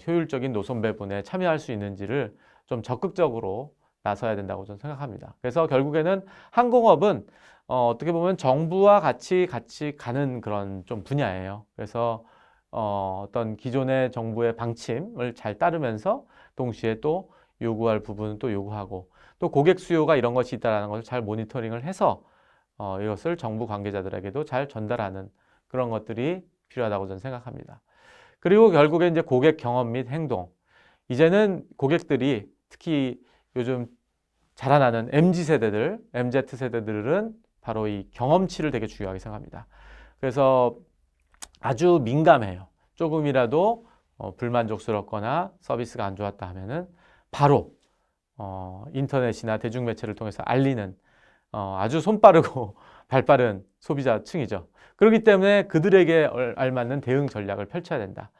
효율적인 노선 배분에 참여할 수 있는지를 좀 적극적으로 나서야 된다고 저는 생각합니다. 그래서 결국에는 항공업은 어떻게 보면 정부와 같이 가는 그런 좀 분야예요. 그래서 어떤 기존의 정부의 방침을 잘 따르면서 동시에 또 요구할 부분은 또 요구하고, 또 고객 수요가 이런 것이 있다는 것을 잘 모니터링을 해서 이것을 정부 관계자들에게도 잘 전달하는 그런 것들이 필요하다고 저는 생각합니다. 그리고 결국에 이제 고객 경험 및 행동. 이제는 고객들이 특히 요즘 자라나는 MZ세대들, MZ세대들은 바로 이 경험치를 되게 중요하게 생각합니다. 그래서 아주 민감해요. 조금이라도 불만족스럽거나 서비스가 안 좋았다 하면은 바로 인터넷이나 대중매체를 통해서 알리는 아주 손빠르고 발빠른 소비자층이죠. 그렇기 때문에 그들에게 알맞는 대응 전략을 펼쳐야 된다.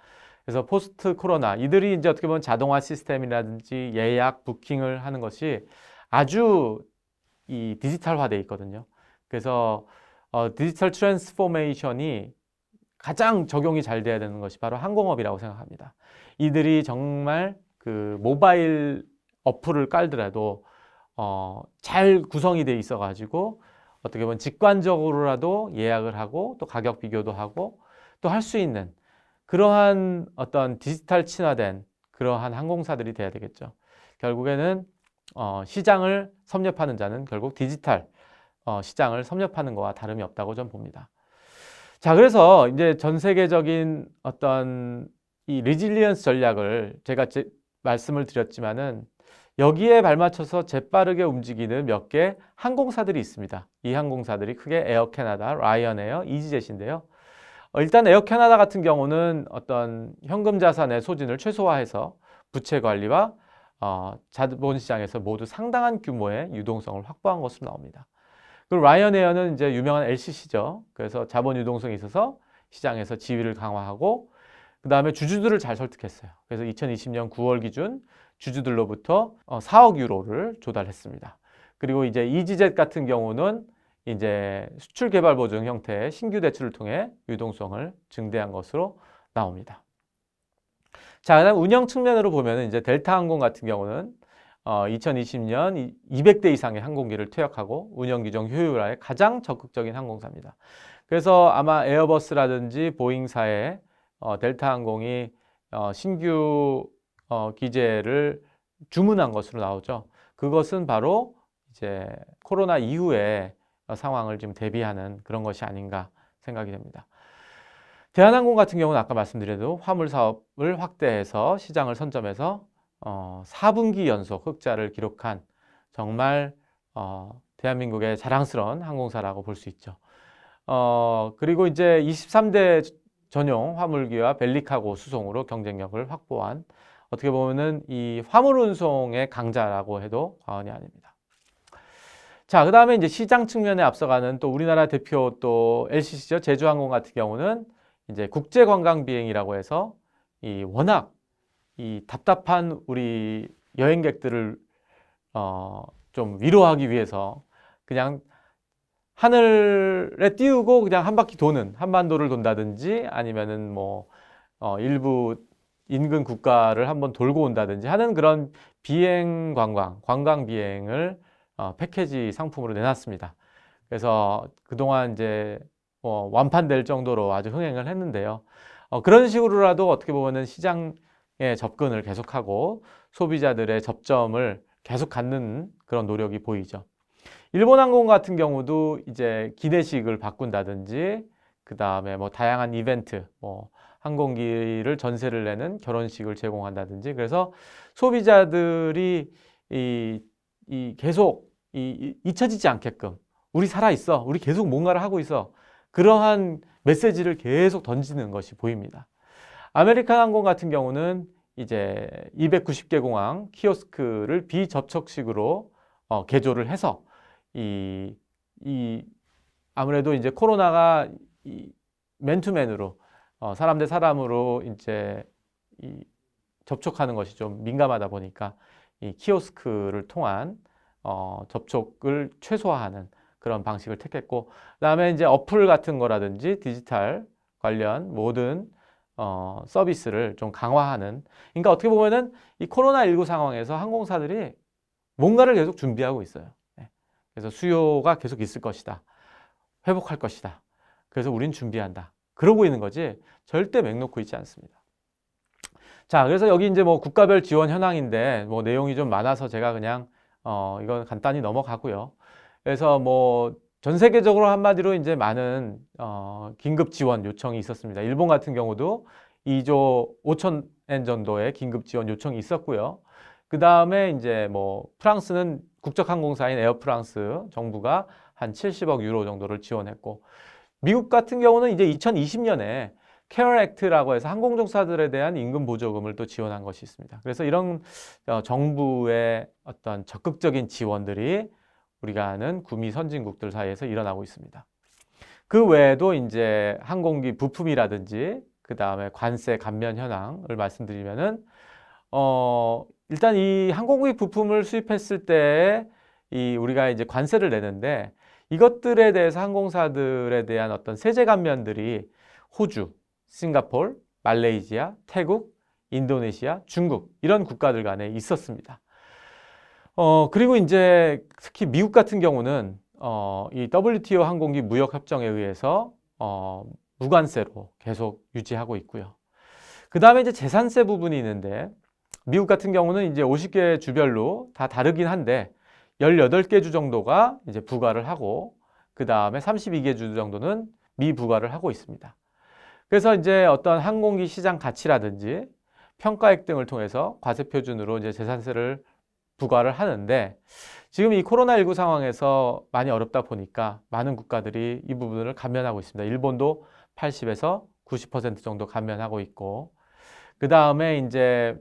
그래서 포스트 코로나, 이들이 이제 어떻게 보면 자동화 시스템이라든지 예약, 부킹을 하는 것이 아주 이 디지털화돼 있거든요. 그래서 디지털 트랜스포메이션이 가장 적용이 잘 돼야 되는 것이 바로 항공업이라고 생각합니다. 이들이 정말 그 모바일 어플을 깔더라도 잘 구성이 돼 있어 가지고 어떻게 보면 직관적으로라도 예약을 하고 또 가격 비교도 하고 또 할 수 있는 그러한 어떤 디지털 친화된 그러한 항공사들이 돼야 되겠죠. 결국에는 시장을 섭렵하는 자는 결국 디지털 시장을 섭렵하는 것과 다름이 없다고 저는 봅니다. 자, 그래서 이제 전 세계적인 어떤 이 리질리언스 전략을 제가 말씀을 드렸지만은 여기에 발맞춰서 재빠르게 움직이는 몇 개 항공사들이 있습니다. 이 항공사들이 크게 에어 캐나다, 라이언에어, 이지젯인데요. 일단 에어 캐나다 같은 경우는 어떤 현금 자산의 소진을 최소화해서 부채 관리와 자본시장에서 모두 상당한 규모의 유동성을 확보한 것으로 나옵니다. 그리고 라이언에어는 이제 유명한 LCC죠. 그래서 자본 유동성이 있어서 시장에서 지위를 강화하고 그 다음에 주주들을 잘 설득했어요. 그래서 2020년 9월 기준 주주들로부터 4억 유로를 조달했습니다. 그리고 이제 이지젯 같은 경우는 이제 수출 개발 보증 형태의 신규 대출을 통해 유동성을 증대한 것으로 나옵니다. 자, 그다음 운영 측면으로 보면 이제 델타항공 같은 경우는 2020년 200대 이상의 항공기를 퇴역하고 운영 규정 효율화에 가장 적극적인 항공사입니다. 그래서 아마 에어버스라든지 보잉사의 델타항공이 신규 기제를 주문한 것으로 나오죠. 그것은 바로 이제 코로나 이후의 상황을 지금 대비하는 그런 것이 아닌가 생각이 됩니다. 대한항공 같은 경우는 아까 말씀드려도 화물 사업을 확대해서 시장을 선점해서 4분기 연속 흑자를 기록한 정말 대한민국의 자랑스러운 항공사라고 볼 수 있죠. 그리고 이제 23대 전용 화물기와 벨리카고 수송으로 경쟁력을 확보한 어떻게 보면은 이 화물 운송의 강자라고 해도 과언이 아닙니다. 자, 그 다음에 이제 시장 측면에 앞서가는 또 우리나라 대표 또 LCC죠. 제주항공 같은 경우는 이제 국제관광비행이라고 해서 이 워낙 이 답답한 우리 여행객들을 좀 위로하기 위해서 그냥 하늘에 띄우고 그냥 한 바퀴 도는 한반도를 돈다든지 아니면은 뭐 일부 인근 국가를 한번 돌고 온다든지 하는 그런 비행 관광 비행을 패키지 상품으로 내놨습니다. 그래서 그동안 이제 완판될 정도로 아주 흥행을 했는데요. 그런 식으로라도 어떻게 보면은 시장에 접근을 계속하고 소비자들의 접점을 계속 갖는 그런 노력이 보이죠. 일본항공 같은 경우도 이제 기내식을 바꾼다든지 그 다음에 뭐 다양한 이벤트, 뭐 항공기를 전세를 내는 결혼식을 제공한다든지 그래서 소비자들이 계속 잊혀지지 않게끔 우리 살아있어, 우리 계속 뭔가를 하고 있어 그러한 메시지를 계속 던지는 것이 보입니다. 아메리칸 항공 같은 경우는 이제 290개 공항 키오스크를 비접촉식으로 개조를 해서 아무래도 이제 코로나가 맨투맨으로 사람 대 사람으로 이제 접촉하는 것이 좀 민감하다 보니까 이 키오스크를 통한 접촉을 최소화하는 그런 방식을 택했고 그다음에 이제 어플 같은 거라든지 디지털 관련 모든 서비스를 좀 강화하는 그러니까 어떻게 보면은 이 코로나19 상황에서 항공사들이 뭔가를 계속 준비하고 있어요. 그래서 수요가 계속 있을 것이다. 회복할 것이다. 그래서 우린 준비한다. 그러고 있는 거지 절대 맥 놓고 있지 않습니다. 자, 그래서 여기 이제 뭐 국가별 지원 현황인데 뭐 내용이 좀 많아서 제가 그냥 이건 간단히 넘어가고요. 그래서 뭐 전 세계적으로 한마디로 이제 많은 긴급 지원 요청이 있었습니다. 일본 같은 경우도 2조 5천엔 정도의 긴급 지원 요청이 있었고요. 그 다음에 이제 뭐 프랑스는 국적항공사인 에어프랑스 정부가 한 70억 유로 정도를 지원했고 미국 같은 경우는 이제 2020년에 케어 액트라고 해서 항공종사들에 대한 임금 보조금을 또 지원한 것이 있습니다. 그래서 이런 정부의 어떤 적극적인 지원들이 우리가 아는 구미 선진국들 사이에서 일어나고 있습니다. 그 외에도 이제 항공기 부품이라든지 그 다음에 관세 감면 현황을 말씀드리면은 일단 이 항공기 부품을 수입했을 때 우리가 이제 관세를 내는데 이것들에 대해서 항공사들에 대한 어떤 세제 감면들이 호주, 싱가포르, 말레이시아, 태국, 인도네시아, 중국 이런 국가들 간에 있었습니다. 그리고 이제 특히 미국 같은 경우는 이 WTO 항공기 무역 협정에 의해서 무관세로 계속 유지하고 있고요. 그 다음에 이제 재산세 부분이 있는데 미국 같은 경우는 이제 50개 주별로 다 다르긴 한데 18개 주 정도가 이제 부과를 하고 그 다음에 32개 주 정도는 미부과를 하고 있습니다. 그래서 이제 어떤 항공기 시장 가치라든지 평가액 등을 통해서 과세 표준으로 이제 재산세를 부과를 하는데 지금 이 코로나19 상황에서 많이 어렵다 보니까 많은 국가들이 이 부분을 감면하고 있습니다. 일본도 80에서 90% 정도 감면하고 있고 그 다음에 이제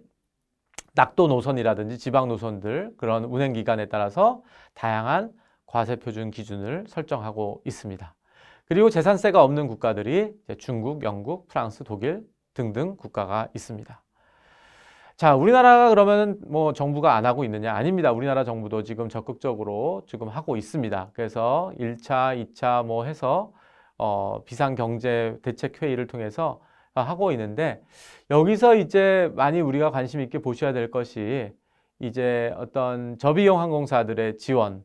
낙도 노선이라든지 지방 노선들 그런 운행 기간에 따라서 다양한 과세 표준 기준을 설정하고 있습니다. 그리고 재산세가 없는 국가들이 중국, 영국, 프랑스, 독일 등등 국가가 있습니다. 자, 우리나라가 그러면 뭐 정부가 안 하고 있느냐? 아닙니다. 우리나라 정부도 지금 적극적으로 지금 하고 있습니다. 그래서 1차, 2차 뭐 해서 비상경제대책회의를 통해서 하고 있는데 여기서 이제 많이 우리가 관심 있게 보셔야 될 것이 이제 어떤 저비용 항공사들의 지원이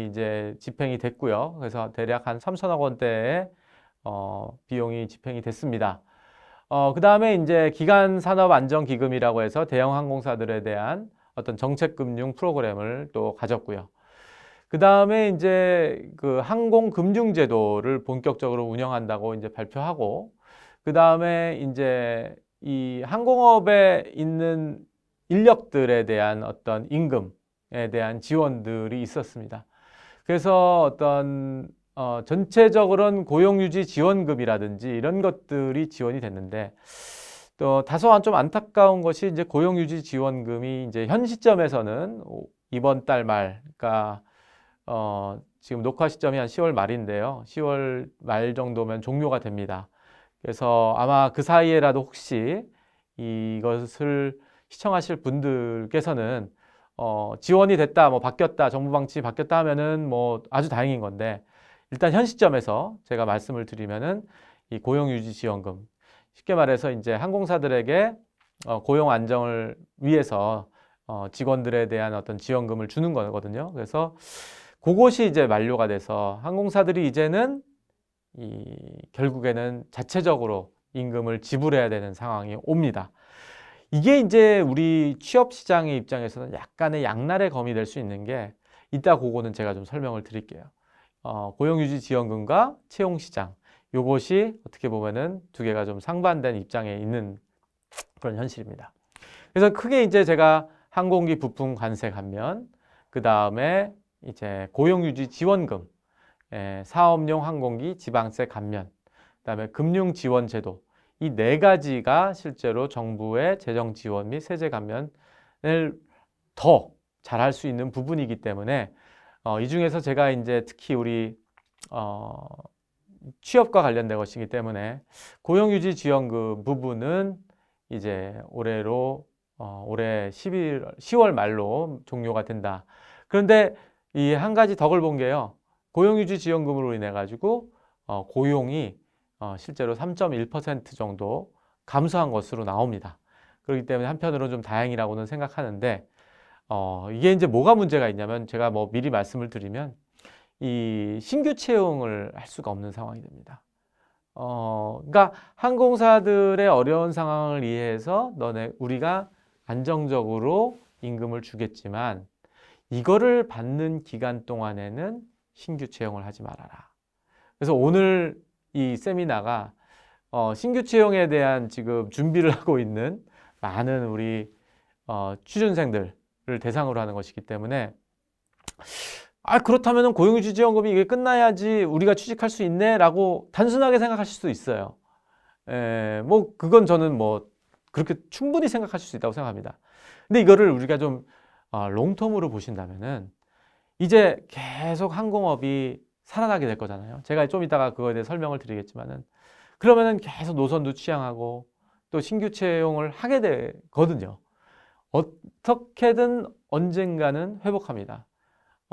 이제 집행이 됐고요. 그래서 대략 한 3천억 원대의 비용이 집행이 됐습니다. 그 다음에 이제 기간산업안정기금이라고 해서 대형 항공사들에 대한 어떤 정책금융 프로그램을 또 가졌고요. 그 다음에 이제 그 항공금융제도를 본격적으로 운영한다고 이제 발표하고, 그 다음에 이제 이 항공업에 있는 인력들에 대한 어떤 임금에 대한 지원들이 있었습니다. 그래서 어떤 전체적으로는 고용유지 지원금이라든지 이런 것들이 지원이 됐는데 또 다소한 좀 안타까운 것이 이제 고용유지 지원금이 이제 현 시점에서는 이번 달 말, 그러니까 지금 녹화 시점이 한 10월 말인데요. 10월 말 정도면 종료가 됩니다. 그래서 아마 그 사이에라도 혹시 이것을 시청하실 분들께서는 지원이 됐다, 뭐 바뀌었다, 정부 방침이 바뀌었다 하면은 뭐 아주 다행인 건데 일단 현 시점에서 제가 말씀을 드리면은 이 고용유지지원금, 쉽게 말해서 이제 항공사들에게 고용 안정을 위해서 직원들에 대한 어떤 지원금을 주는 거거든요. 그래서 그것이 이제 만료가 돼서 항공사들이 이제는 결국에는 자체적으로 임금을 지불해야 되는 상황이 옵니다. 이게 이제 우리 취업 시장의 입장에서는 약간의 양날의 검이 될 수 있는 게 이따 그거는 제가 좀 설명을 드릴게요. 고용유지 지원금과 채용시장, 요것이 어떻게 보면은 두 개가 좀 상반된 입장에 있는 그런 현실입니다. 그래서 크게 이제 제가 항공기 부품 관세 감면, 그 다음에 이제 고용유지 지원금, 사업용 항공기 지방세 감면, 그 다음에 금융지원제도, 이 네 가지가 실제로 정부의 재정 지원 및 세제 감면을 더 잘할 수 있는 부분이기 때문에 이 중에서 제가 이제 특히 우리 취업과 관련된 것이기 때문에 고용유지 지원금 부분은 이제 올해 10월 말로 종료가 된다. 그런데 이 한 가지 덕을 본 게요. 고용유지 지원금으로 인해 가지고 고용이 실제로 3.1% 정도 감소한 것으로 나옵니다. 그렇기 때문에 한편으로는 좀 다행이라고는 생각하는데 이게 이제 뭐가 문제가 있냐면 제가 뭐 미리 말씀을 드리면 이 신규 채용을 할 수가 없는 상황이 됩니다. 그러니까 항공사들의 어려운 상황을 이해해서 우리가 안정적으로 임금을 주겠지만 이거를 받는 기간 동안에는 신규 채용을 하지 말아라. 그래서 오늘 이 세미나가 신규 채용에 대한 지금 준비를 하고 있는 많은 우리 취준생들을 대상으로 하는 것이기 때문에 그렇다면 고용유지 지원금이 이게 끝나야지 우리가 취직할 수 있네 라고 단순하게 생각하실 수도 있어요. 뭐 그건 저는 뭐 그렇게 충분히 생각하실 수 있다고 생각합니다. 근데 이거를 우리가 좀 롱텀으로 보신다면은 이제 계속 항공업이 살아나게 될 거잖아요. 제가 좀 이따가 그거에 대해 설명을 드리겠지만은 그러면은 계속 노선도 취향하고 또 신규 채용을 하게 되거든요. 어떻게든 언젠가는 회복합니다.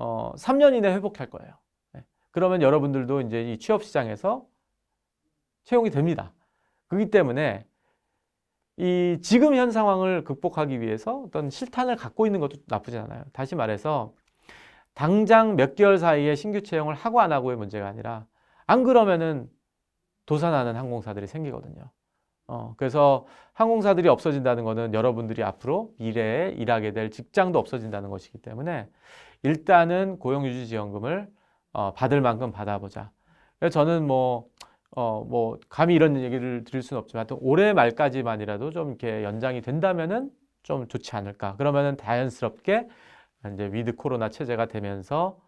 3년 이내 회복할 거예요. 네. 그러면 여러분들도 이제 이 취업 시장에서 채용이 됩니다. 그렇기 때문에 이 지금 현 상황을 극복하기 위해서 어떤 실탄을 갖고 있는 것도 나쁘지 않아요. 다시 말해서 당장 몇 개월 사이에 신규 채용을 하고 안 하고의 문제가 아니라 안 그러면은 도산하는 항공사들이 생기거든요. 그래서 항공사들이 없어진다는 것은 여러분들이 앞으로 미래에 일하게 될 직장도 없어진다는 것이기 때문에 일단은 고용유지지원금을 받을 만큼 받아보자. 그래서 저는 감히 이런 얘기를 드릴 수는 없지만 하여튼 올해 말까지만이라도 좀 이렇게 연장이 된다면은 좀 좋지 않을까. 그러면은 자연스럽게 이제 위드 코로나 체제가 되면서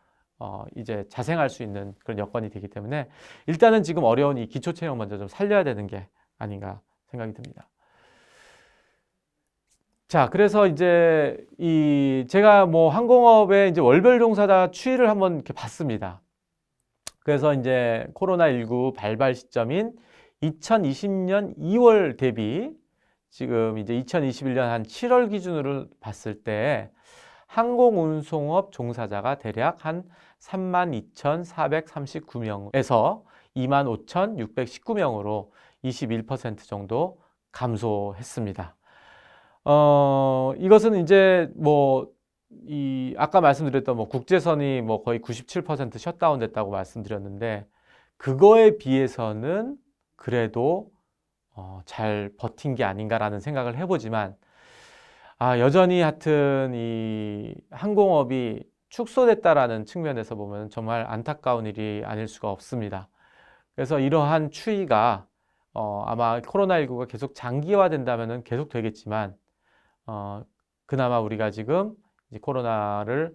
이제 자생할 수 있는 그런 여건이 되기 때문에 일단은 지금 어려운 이 기초 채용 먼저 좀 살려야 되는 게 아닌가 생각이 듭니다. 자, 그래서 이제 제가 항공업의 이제 월별 종사자 추이를 한번 이렇게 봤습니다. 그래서 이제 코로나19 발발 시점인 2020년 2월 대비 지금 이제 2021년 한 7월 기준으로 봤을 때 항공운송업 종사자가 대략 한 32,439명에서 25,619명으로 21% 정도 감소했습니다. 이것은 이제 아까 말씀드렸던 국제선이 거의 97% 셧다운 됐다고 말씀드렸는데 그거에 비해서는 그래도 잘 버틴 게 아닌가라는 생각을 해보지만 여전히 하여튼 이 항공업이 축소됐다라는 측면에서 보면 정말 안타까운 일이 아닐 수가 없습니다. 그래서 이러한 추이가 아마 코로나19가 계속 장기화된다면 계속 되겠지만 그나마 우리가 지금 이제 코로나를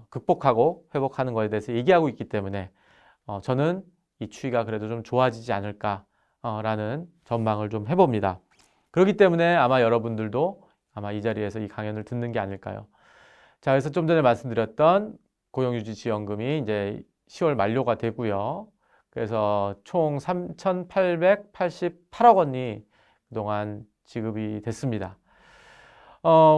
극복하고 회복하는 것에 대해서 얘기하고 있기 때문에 저는 이 추이가 그래도 좀 좋아지지 않을까라는 전망을 좀 해봅니다. 그렇기 때문에 아마 여러분들도 아마 이 자리에서 이 강연을 듣는 게 아닐까요? 자, 그래서 좀 전에 말씀드렸던 고용유지지원금이 이제 10월 만료가 되고요. 그래서 총 3,888억 원이 그동안 지급이 됐습니다.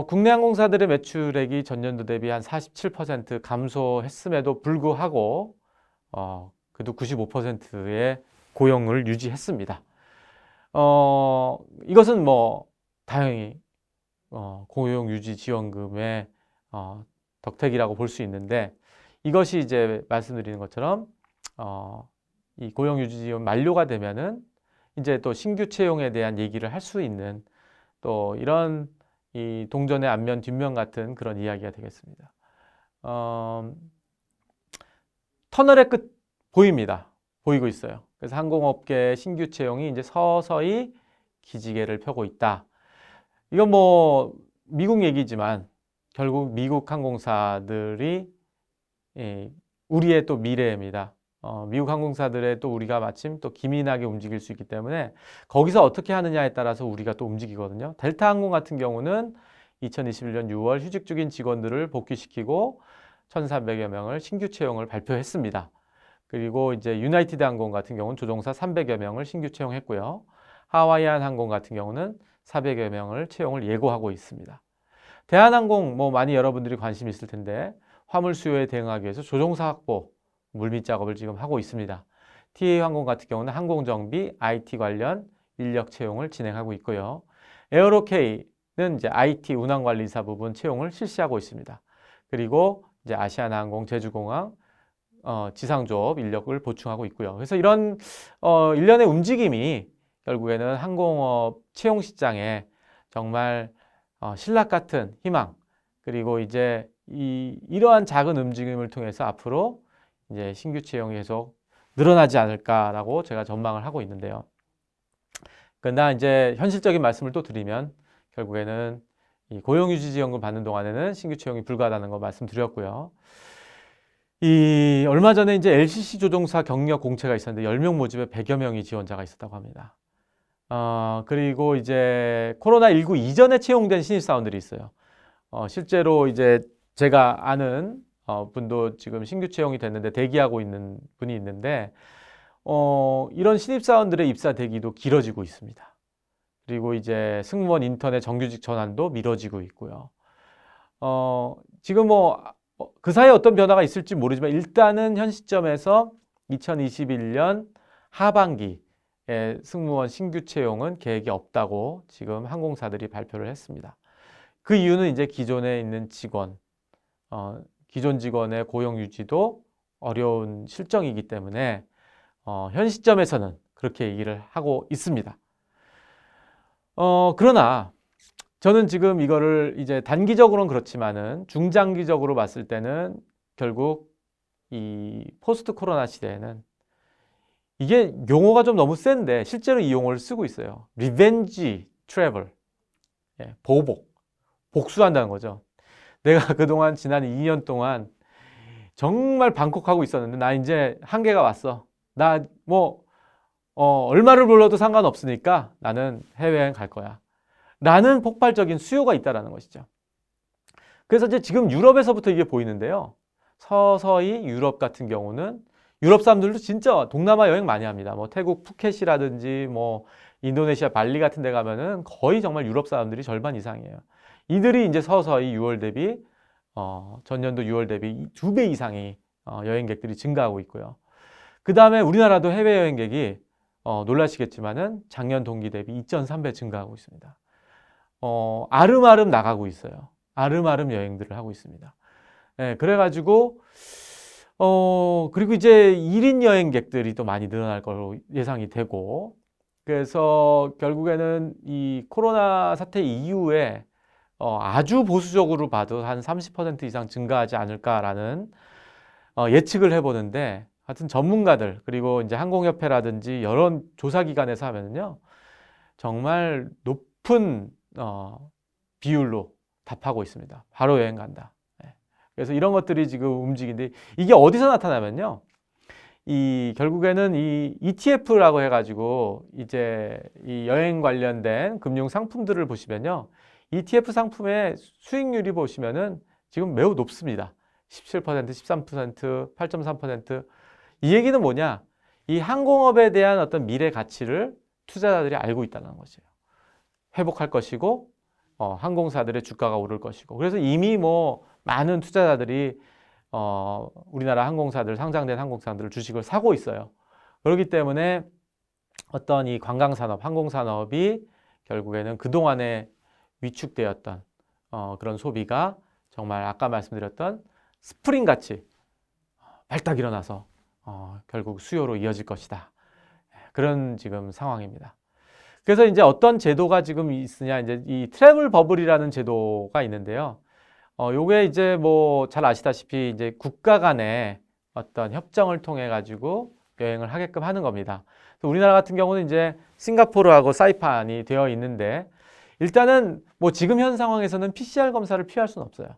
국내 항공사들의 매출액이 전년도 대비 한 47% 감소했음에도 불구하고 그래도 95%의 고용을 유지했습니다. 이것은 다행히 고용유지지원금의 덕택이라고 볼 수 있는데 이것이 이제 말씀드리는 것처럼 이 고용유지지원 만료가 되면은 이제 또 신규 채용에 대한 얘기를 할 수 있는 또 이런 이 동전의 앞면 뒷면 같은 그런 이야기가 되겠습니다. 터널의 끝 보입니다. 보이고 있어요. 그래서 항공업계 신규 채용이 이제 서서히 기지개를 펴고 있다. 이건 미국 얘기지만 결국 미국 항공사들이 우리의 또 미래입니다. 미국 항공사들의 또 우리가 마침 또 기민하게 움직일 수 있기 때문에 거기서 어떻게 하느냐에 따라서 우리가 또 움직이거든요. 델타 항공 같은 경우는 2021년 6월 휴직 중인 직원들을 복귀시키고 1,300여 명을 신규 채용을 발표했습니다. 그리고 이제 유나이티드 항공 같은 경우는 조종사 300여 명을 신규 채용했고요. 하와이안 항공 같은 경우는 400여 명을 채용을 예고하고 있습니다. 대한항공 많이 여러분들이 관심 있을 텐데 화물 수요에 대응하기 위해서 조종사 확보 물밑 작업을 지금 하고 있습니다. TA항공 같은 경우는 항공정비, IT 관련 인력 채용을 진행하고 있고요. 에어로케이는 이제 IT 운항관리사 부분 채용을 실시하고 있습니다. 그리고 이제 아시아나항공, 제주공항, 지상조업 인력을 보충하고 있고요. 그래서 이런 일련의 움직임이 결국에는 항공업 채용 시장에 정말 신락 같은 희망 그리고 이제 이러한 작은 움직임을 통해서 앞으로 이제 신규 채용이 계속 늘어나지 않을까라고 제가 전망을 하고 있는데요. 그러나 이제 현실적인 말씀을 또 드리면 결국에는 이 고용유지지원금 받는 동안에는 신규 채용이 불가하다는 거 말씀드렸고요. 얼마 전에 이제 LCC 조종사 경력 공채가 있었는데 10명 모집에 100여 명의 지원자가 있었다고 합니다. 그리고 이제 코로나19 이전에 채용된 신입사원들이 있어요. 실제로 이제 제가 아는 분도 지금 신규 채용이 됐는데 대기하고 있는 분이 있는데 이런 신입사원들의 입사 대기도 길어지고 있습니다. 그리고 이제 승무원 인턴의 정규직 전환도 미뤄지고 있고요. 지금 그 사이에 어떤 변화가 있을지 모르지만 일단은 현 시점에서 2021년 하반기에 승무원 신규 채용은 계획이 없다고 지금 항공사들이 발표를 했습니다. 그 이유는 이제 기존에 있는 직원, 기존 직원의 고용 유지도 어려운 실정이기 때문에 현 시점에서는 그렇게 얘기를 하고 있습니다. 그러나 저는 지금 이거를 이제 단기적으로는 그렇지만은 중장기적으로 봤을 때는 결국 이 포스트 코로나 시대에는 이게 용어가 좀 너무 센데 실제로 이 용어를 쓰고 있어요. 리벤지 트래블. 보복. 복수한다는 거죠. 내가 그동안 지난 2년 동안 정말 방콕하고 있었는데 나 이제 한계가 왔어. 나 뭐 얼마를 불러도 상관없으니까 나는 해외여행 갈 거야. 라는 폭발적인 수요가 있다는 것이죠. 그래서 이제 지금 유럽에서부터 이게 보이는데요. 서서히 유럽 같은 경우는 유럽 사람들도 진짜 동남아 여행 많이 합니다. 뭐 태국 푸켓이라든지 뭐 인도네시아 발리 같은 데 가면은 거의 정말 유럽 사람들이 절반 이상이에요. 이들이 이제 서서히 6월 대비 전년도 6월 대비 2배 이상이 여행객들이 증가하고 있고요. 그 다음에 우리나라도 해외 여행객이 놀라시겠지만은 작년 동기 대비 2.3배 증가하고 있습니다. 아름아름 나가고 있어요. 아름아름 여행들을 하고 있습니다. 그래가지고 그리고 이제 1인 여행객들이 또 많이 늘어날 걸로 예상이 되고, 그래서 결국에는 이 코로나 사태 이후에 아주 보수적으로 봐도 한 30% 이상 증가하지 않을까라는 예측을 해보는데, 하여튼 전문가들 그리고 이제 항공협회라든지 여러 조사기관에서 하면은요 정말 높은 비율로 답하고 있습니다. 바로 여행 간다. 그래서 이런 것들이 지금 움직이는데 이게 어디서 나타나면요. 이 결국에는 이 ETF라고 해가지고 이제 이 여행 관련된 금융 상품들을 보시면요. ETF 상품의 수익률이 보시면은 지금 매우 높습니다. 17%, 13%, 8.3%. 이 얘기는 뭐냐? 이 항공업에 대한 어떤 미래 가치를 투자자들이 알고 있다는 것이에요. 회복할 것이고, 항공사들의 주가가 오를 것이고. 그래서 이미 뭐 많은 투자자들이 우리나라 항공사들, 상장된 항공사들 주식을 사고 있어요. 그렇기 때문에 어떤 이 관광산업, 항공산업이 결국에는 그동안에 위축되었던 그런 소비가 정말 아까 말씀드렸던 스프링 같이 발딱 일어나서 결국 수요로 이어질 것이다. 그런 지금 상황입니다. 그래서 이제 어떤 제도가 지금 있으냐, 이제 이 트래블 버블이라는 제도가 있는데요. 요게 이제 뭐 잘 아시다시피 이제 국가 간의 어떤 협정을 통해 가지고 여행을 하게끔 하는 겁니다. 우리나라 같은 경우는 이제 싱가포르하고 사이판이 되어 있는데 일단은 뭐 지금 현 상황에서는 PCR 검사를 피할 수는 없어요.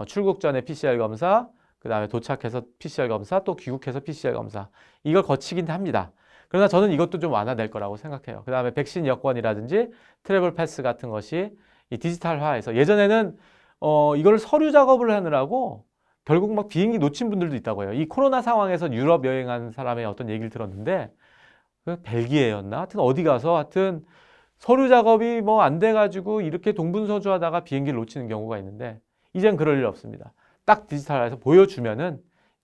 출국 전에 PCR 검사, 그 다음에 도착해서 PCR 검사, 또 귀국해서 PCR 검사 이걸 거치긴 합니다. 그러나 저는 이것도 좀 완화될 거라고 생각해요. 그 다음에 백신 여권이라든지 트래블 패스 같은 것이 이 디지털화해서 예전에는 이걸 서류 작업을 하느라고 결국 막 비행기 놓친 분들도 있다고 해요. 이 코로나 상황에서 유럽 여행한 사람의 어떤 얘기를 들었는데 그 벨기에였나? 하여튼 어디 가서 하여튼 서류 작업이 뭐 안 돼가지고 이렇게 동분서주하다가 비행기를 놓치는 경우가 있는데 이젠 그럴 일 없습니다. 딱 디지털화해서 보여주면은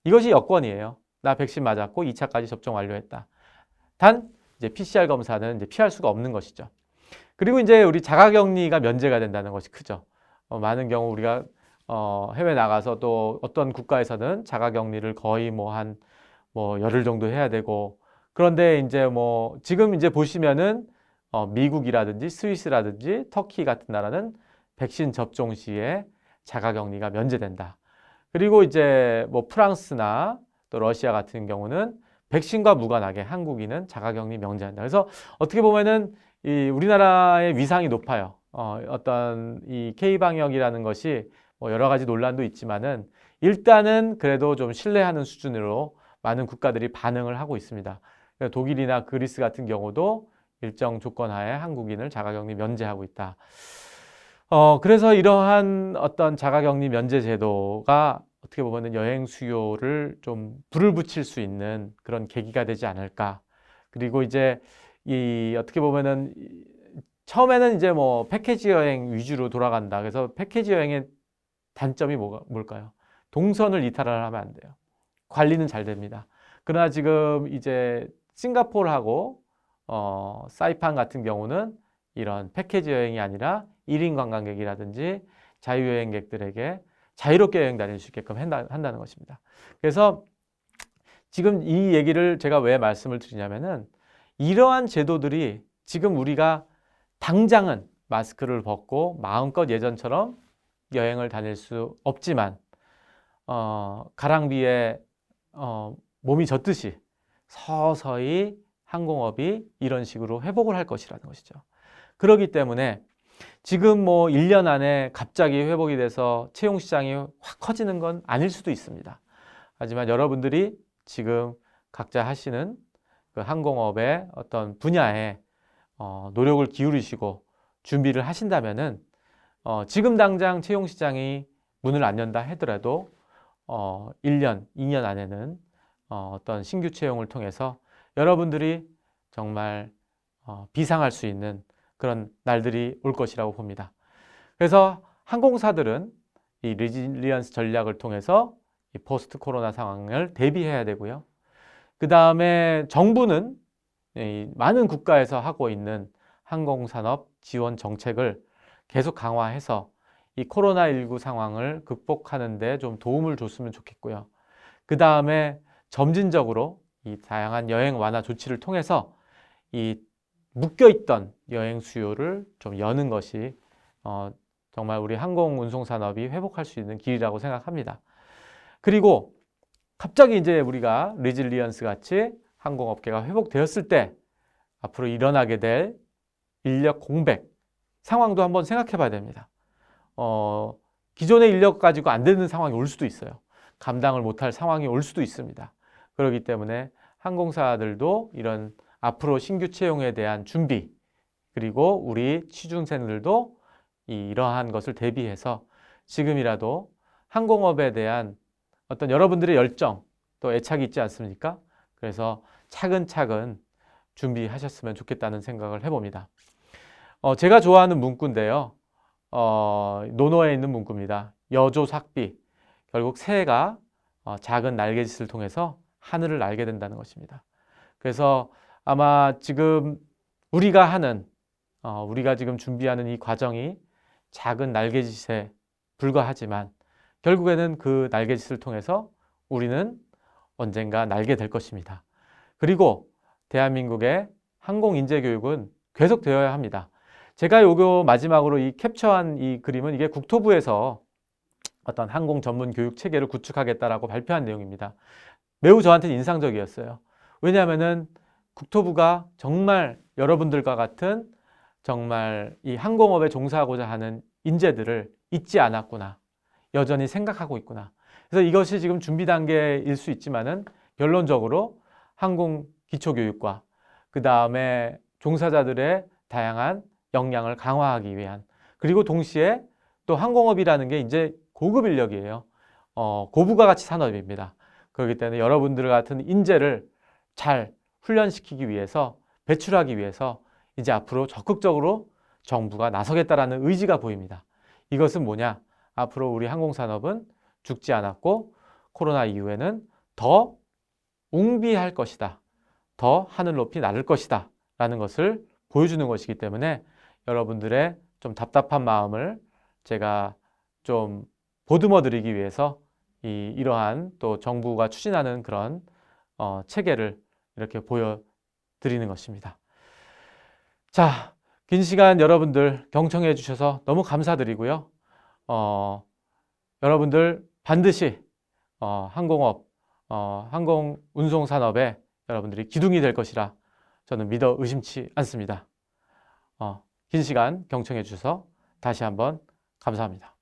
이것이 여권이에요. 나 백신 맞았고 2차까지 접종 완료했다. 단 이제 PCR 검사는 이제 피할 수가 없는 것이죠. 그리고 이제 우리 자가격리가 면제가 된다는 것이 크죠. 많은 경우 우리가 해외 나가서 또 어떤 국가에서는 자가격리를 거의 뭐 한 열흘 정도 해야 되고 그런데 이제 뭐 지금 이제 보시면은 미국이라든지 스위스라든지 터키 같은 나라는 백신 접종 시에 자가격리가 면제된다. 그리고 이제 뭐 프랑스나 또 러시아 같은 경우는 백신과 무관하게 한국인은 자가격리 면제한다. 그래서 어떻게 보면은 이 우리나라의 위상이 높아요. 어떤 이 K방역이라는 것이 뭐 여러 가지 논란도 있지만은 일단은 그래도 좀 신뢰하는 수준으로 많은 국가들이 반응을 하고 있습니다. 독일이나 그리스 같은 경우도 일정 조건 하에 한국인을 자가격리 면제하고 있다. 그래서 이러한 어떤 자가격리 면제 제도가 어떻게 보면은 여행 수요를 좀 불을 붙일 수 있는 그런 계기가 되지 않을까. 그리고 이제 이 어떻게 보면은 처음에는 이제 뭐 패키지 여행 위주로 돌아간다. 그래서 패키지 여행의 단점이 뭘까요? 동선을 이탈을 하면 안 돼요. 관리는 잘 됩니다. 그러나 지금 이제 싱가포르하고 사이판 같은 경우는 이런 패키지 여행이 아니라 1인 관광객이라든지 자유여행객들에게 자유롭게 여행 다닐 수 있게끔 한다는 것입니다. 그래서 지금 이 얘기를 제가 왜 말씀을 드리냐면은 이러한 제도들이 지금 우리가 당장은 마스크를 벗고 마음껏 예전처럼 여행을 다닐 수 없지만 가랑비에 몸이 젖듯이 서서히 항공업이 이런 식으로 회복을 할 것이라는 것이죠. 그렇기 때문에 지금 뭐 1년 안에 갑자기 회복이 돼서 채용 시장이 확 커지는 건 아닐 수도 있습니다. 하지만 여러분들이 지금 각자 하시는 그 항공업의 어떤 분야에 노력을 기울이시고 준비를 하신다면은 지금 당장 채용 시장이 문을 안 연다 하더라도 1년, 2년 안에는 어떤 신규 채용을 통해서 여러분들이 정말 비상할 수 있는 그런 날들이 올 것이라고 봅니다. 그래서 항공사들은 이 리질리언스 전략을 통해서 이 포스트 코로나 상황을 대비해야 되고요. 그 다음에 정부는 이 많은 국가에서 하고 있는 항공산업 지원 정책을 계속 강화해서 이 코로나19 상황을 극복하는 데 좀 도움을 줬으면 좋겠고요. 그 다음에 점진적으로 이 다양한 여행 완화 조치를 통해서 이 묶여있던 여행 수요를 좀 여는 것이 정말 우리 항공 운송 산업이 회복할 수 있는 길이라고 생각합니다. 그리고 갑자기 이제 우리가 리질리언스 같이 항공업계가 회복되었을 때 앞으로 일어나게 될 인력 공백 상황도 한번 생각해 봐야 됩니다. 기존의 인력 가지고 안 되는 상황이 올 수도 있어요. 감당을 못할 상황이 올 수도 있습니다. 그렇기 때문에 항공사들도 이런 앞으로 신규 채용에 대한 준비, 그리고 우리 취준생들도 이러한 것을 대비해서 지금이라도 항공업에 대한 어떤 여러분들의 열정 또 애착이 있지 않습니까? 그래서 차근차근 준비하셨으면 좋겠다는 생각을 해봅니다. 제가 좋아하는 문구인데요. 논어에 있는 문구입니다. 여조삭비. 결국 새가 작은 날개짓을 통해서 하늘을 날게 된다는 것입니다. 그래서 아마 지금 우리가 지금 준비하는 이 과정이 작은 날개짓에 불과하지만 결국에는 그 날개짓을 통해서 우리는 언젠가 날게 될 것입니다. 그리고 대한민국의 항공인재교육은 계속되어야 합니다. 제가 요거 마지막으로 이 캡처한 이 그림은 이게 국토부에서 어떤 항공 전문 교육 체계를 구축하겠다라고 발표한 내용입니다. 매우 저한테는 인상적이었어요. 왜냐하면은 국토부가 정말 여러분들과 같은 정말 이 항공업에 종사하고자 하는 인재들을 잊지 않았구나. 여전히 생각하고 있구나. 그래서 이것이 지금 준비 단계일 수 있지만은 결론적으로 항공 기초교육과 그 다음에 종사자들의 다양한 역량을 강화하기 위한, 그리고 동시에 또 항공업이라는 게 이제 고급 인력이에요. 고부가 가치 산업입니다. 그렇기 때문에 여러분들 같은 인재를 잘 훈련시키기 위해서, 배출하기 위해서 이제 앞으로 적극적으로 정부가 나서겠다라는 의지가 보입니다. 이것은 뭐냐? 앞으로 우리 항공산업은 죽지 않았고 코로나 이후에는 더 웅비할 것이다. 더 하늘 높이 날을 것이다. 라는 것을 보여주는 것이기 때문에 여러분들의 좀 답답한 마음을 제가 좀 보듬어 드리기 위해서 이러한 또 정부가 추진하는 그런 체계를 이렇게 보여드리는 것입니다. 자, 긴 시간 여러분들 경청해 주셔서 너무 감사드리고요. 여러분들 반드시 항공업, 항공 운송 산업에 여러분들이 기둥이 될 것이라 저는 믿어 의심치 않습니다. 긴 시간 경청해 주셔서 다시 한번 감사합니다.